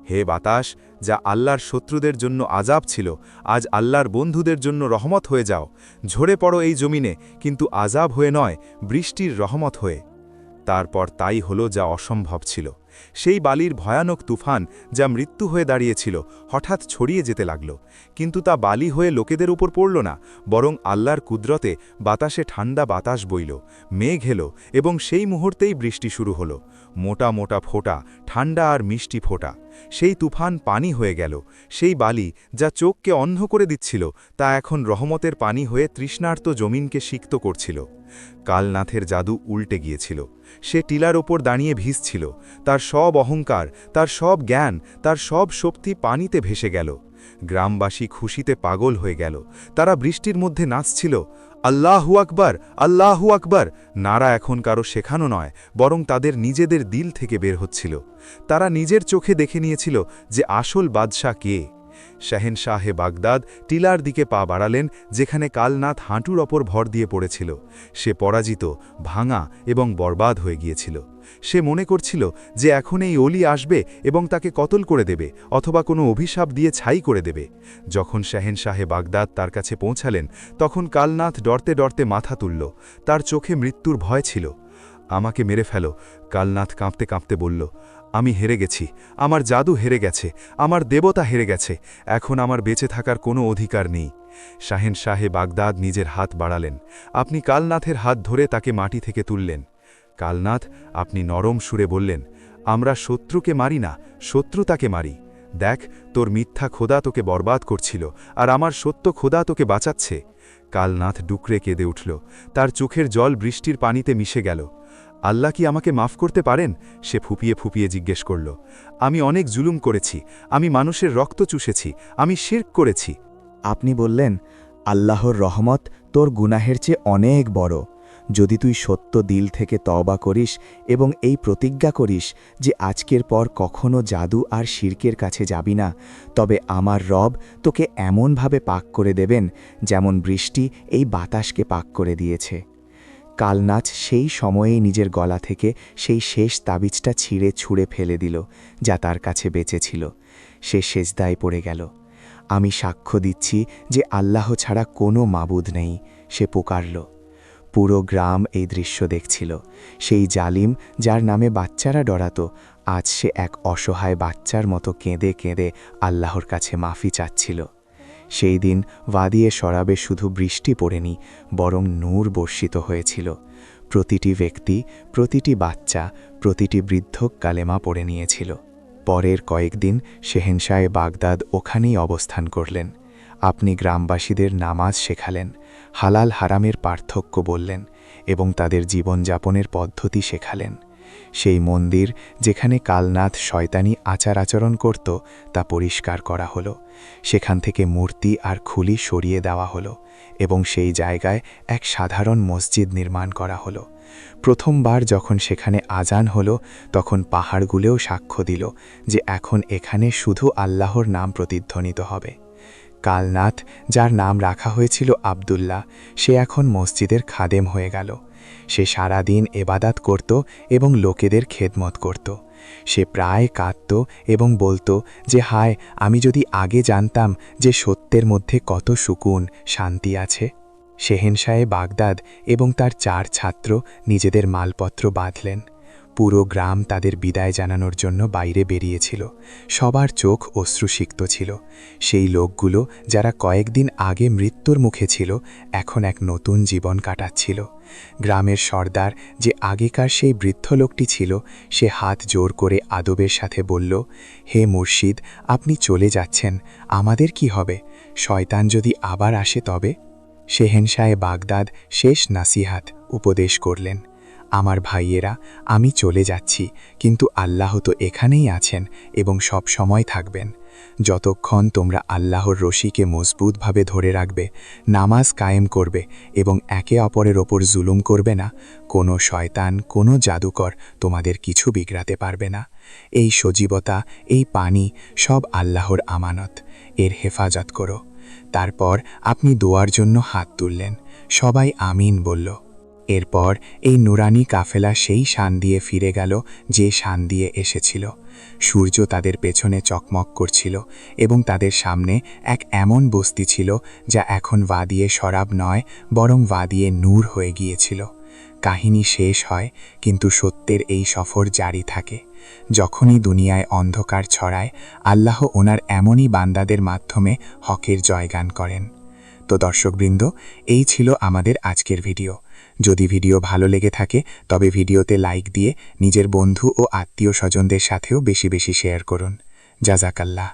Speaker 10: হে বাতাস, যা আল্লাহর শত্রুদের জন্য আযাব ছিল, আজ আল্লাহর বন্ধুদের জন্য রহমত হয়ে যাও। ঝরে পড়ো এই জমিনে, কিন্তু আযাব হয়ে নয়, বৃষ্টির রহমত হয়ে। তারপর তাই হলো যা অসম্ভব ছিল। সেই বালির ভয়ানক তুফান যা মৃত্যু হয়ে দাঁড়িয়েছিল হঠাৎ ছড়িয়ে যেতে লাগল। কিন্তু তা বালি হয়ে লোকেদের উপর পড়ল না, বরং আল্লাহর কুদরতে বাতাসে ঠান্ডা বাতাস বইল, মেঘ এলো এবং সেই মুহূর্তেই বৃষ্টি শুরু হলো। মোটা মোটা ফোঁটা, ঠান্ডা আর মিষ্টি ফোঁটা। সেই তুফান পানি হয়ে গেল। সেই বালি যা চোখকে অন্ধ করে দিচ্ছিল, তা এখন রহমতের পানি হয়ে তৃষ্ণার্ত জমিনকে সিক্ত করছিল। কালনাথের জাদু উল্টে গিয়েছিল। সে টিলার ওপর দাঁড়িয়ে ভিজছিল। তার সব অহংকার, তার সব জ্ঞান, তার সব শক্তি পানিতে ভেসে গেল। গ্রামবাসী খুশিতে পাগল হয়ে গেল। তারা বৃষ্টির মধ্যে নাচছিল। আল্লাহু আকবার, আল্লাহু আকবার নারা এখন কারো শেখানো নয়, বরং তাদের নিজেদের দিল থেকে বের হচ্ছিল। তারা নিজের চোখে দেখে নিয়েছিল যে আসল বাদশাহ কে।
Speaker 3: শাহেনশাহে বাগদাদ টিলার দিকে পা বাড়ালেন, যেখানে কালনাথ হাঁটুর ওপর ভর দিয়ে পড়েছিল। সে পরাজিত, ভাঙা এবং বরবাদ হয়ে গিয়েছিল। সে মনে করছিল যে এখন এই অলি আসবে এবং তাকে কতল করে দেবে অথবা কোনো অভিশাপ দিয়ে ছাই করে দেবে। যখন শাহেনশাহে বাগদাদ তার কাছে পৌঁছালেন, তখন কালনাথ ডরতে ডরতে মাথা তুলল। তার চোখে মৃত্যুর ভয় ছিল। আমাকে মেরে ফেলো, কালনাথ কাঁপতে কাঁপতে বলল। আমি হেরে গেছি, আমার জাদু হেরে গেছে, আমার দেবতা হেরে গেছে, এখন আমার বেঁচে থাকার কোনো অধিকার নেই। শাহেনশাহে বাগদাদ নিজের হাত বাড়ালেন। আপনি কালনাথের হাত ধরে তাকে মাটি থেকে তুললেন। কালনাথ, আপনি নরম সুরে বললেন, আমরা শত্রুকে মারি না, শত্রু তাকে মারি। দেখ, তোর মিথ্যা খোদা তোকে বরবাদ করছিল, আর আমার সত্য খোদা তোকে বাঁচাচ্ছে। কালনাথ ডুকরে কেঁদে উঠল। তার চোখের জল বৃষ্টির পানিতে মিশে গেল। আল্লাহ কি আমাকে মাফ করতে পারেন? সে ফুপিয়ে ফুপিয়ে জিজ্ঞেস করল। আমি অনেক জুলুম করেছি, আমি মানুষের রক্ত চুষেছি, আমি শিরক করেছি।
Speaker 8: আপনি বললেন, আল্লাহর রহমত তোর গুনাহের চেয়ে অনেক বড়। যদি তুই সত্য দিল থেকে তওবা করিস এবং এই প্রতিজ্ঞা করিস যে আজকের পর কখনো জাদু আর শিরকের কাছে যাবি না, তবে আমার রব তোকে এমনভাবে পাক করে দেবেন যেমন বৃষ্টি এই বাতাসকে পাক করে দিয়েছে। কালনাথ সেই সময়েই নিজের গলা থেকে সেই শেষ তাবিজটা ছিঁড়ে ছুঁড়ে ফেলে দিল, যা তার কাছে বেঁচে ছিল। সে সেজদায় পড়ে গেল। আমি সাক্ষ্য দিচ্ছি যে আল্লাহ ছাড়া কোনো মাবুদ নেই, সে পুকারল। পুরো গ্রাম এই দৃশ্য দেখছিল। সেই জালিম যার নামে বাচ্চারা ডরাত, আজ সে এক অসহায় বাচ্চার মতো কেঁদে কেঁদে আল্লাহর কাছে মাফি চাচ্ছিল। সেই দিন ওয়াদিয়ে শরাবে শুধু বৃষ্টি পড়েনি, বরং নূর বর্ষিত হয়েছিল। প্রতিটি ব্যক্তি, প্রতিটি বাচ্চা, প্রতিটি বৃদ্ধ কালেমা পড়ে নিয়েছিল। পরের কয়েকদিন শেহেনশাহে বাগদাদ ওখানেই অবস্থান করলেন। আপনি গ্রামবাসীদের নামাজ শেখালেন, হালাল হারামের পার্থক্য বললেন এবং তাদের জীবনযাপনের পদ্ধতি শেখালেন। সেই মন্দির যেখানে কালনাথ শয়তানি আচার আচরণ করত, তা পরিষ্কার করা হলো। সেখান থেকে মূর্তি আর খুলি সরিয়ে দেওয়া হলো এবং সেই জায়গায় এক সাধারণ মসজিদ নির্মাণ করা হলো। প্রথমবার যখন সেখানে আজান হলো, তখন পাহাড়গুলোও সাক্ষ্য দিল যে এখন এখানে শুধু আল্লাহর নাম প্রতিধ্বনিত হবে। কালনাথ, যার নাম রাখা হয়েছিল আব্দুল্লাহ, সে এখন মসজিদের খাদেম হয়ে গেল। সে সারাদিন এবাদাত করত এবং লোকেদের খেদমত করত। সে প্রায় কাঁদত এবং বলতো যে হায়, আমি যদি আগে জানতাম যে সত্যের মধ্যে কত সুকুন, শান্তি আছে। শেহেনশাহে বাগদাদ এবং তার 4 ছাত্র নিজেদের মালপত্র বাঁধলেন। পুরো গ্রাম তাদের বিদায় জানানোর জন্য বাইরে বেরিয়েছিল। সবার চোখ অশ্রুসিক্ত ছিল। সেই লোকগুলো যারা কয়েকদিন আগে মৃত্যুর মুখে ছিল, এখন এক নতুন জীবন কাটাচ্ছিল। গ্রামের সর্দার, যে আগেকার সেই বৃদ্ধ লোকটি ছিল, সে হাত জোর করে আদবের সাথে বলল, হে মুর্শিদ, আপনি চলে যাচ্ছেন, আমাদের কি হবে? শয়তান যদি আবার আসে তবে? শেহেনশাহে বাগদাদ শেষ নাসিহাত উপদেশ করলেন, আমার ভাইয়েরা, আমি চলে যাচ্ছি, কিন্তু আল্লাহ তো এখানেই আছেন এবং সব সময় থাকবেন। যতক্ষণ তোমরা আল্লাহর রশিকে মজবুতভাবে ধরে রাখবে, নামাজ কায়েম করবে এবং একে অপরের ওপর জুলুম করবে না, কোনো শয়তান, কোনো জাদুকর তোমাদের কিছু বিগড়াতে পারবে না। এই সজীবতা, এই পানি সব আল্লাহর আমানত, এর হেফাজত করো। তারপর আপনি দোয়ার জন্য হাত তুললেন। সবাই আমিন বলল। এরপর এই নুরানি কাফেলা সেই শান দিয়ে ফিরে গেল যে শান দিয়ে এসেছিল। সূর্য তাদের পেছনে চকমক করছিল এবং তাদের সামনে এক এমন বস্তি ছিল যা এখন ওয়াদিয়ে শরাব নয়, বরং ওয়াদিয়ে নূর হয়ে গিয়েছিল। কাহিনী শেষ হয়, কিন্তু সত্যের এই সফর জারি থাকে। যখনই দুনিয়ায় অন্ধকার ছড়ায়, আল্লাহ ওনার এমনই বান্দাদের মাধ্যমে হকের জয়গান করেন। তো দর্শকবৃন্দ, এই ছিল আমাদের আজকের ভিডিও। যদি ভিডিও ভালো লেগে থাকে তবে ভিডিওতে লাইক দিয়ে নিজের বন্ধু ও আত্মীয় স্বজনদের সাথেও বেশি বেশি শেয়ার করুন। জাযাকাল্লাহ।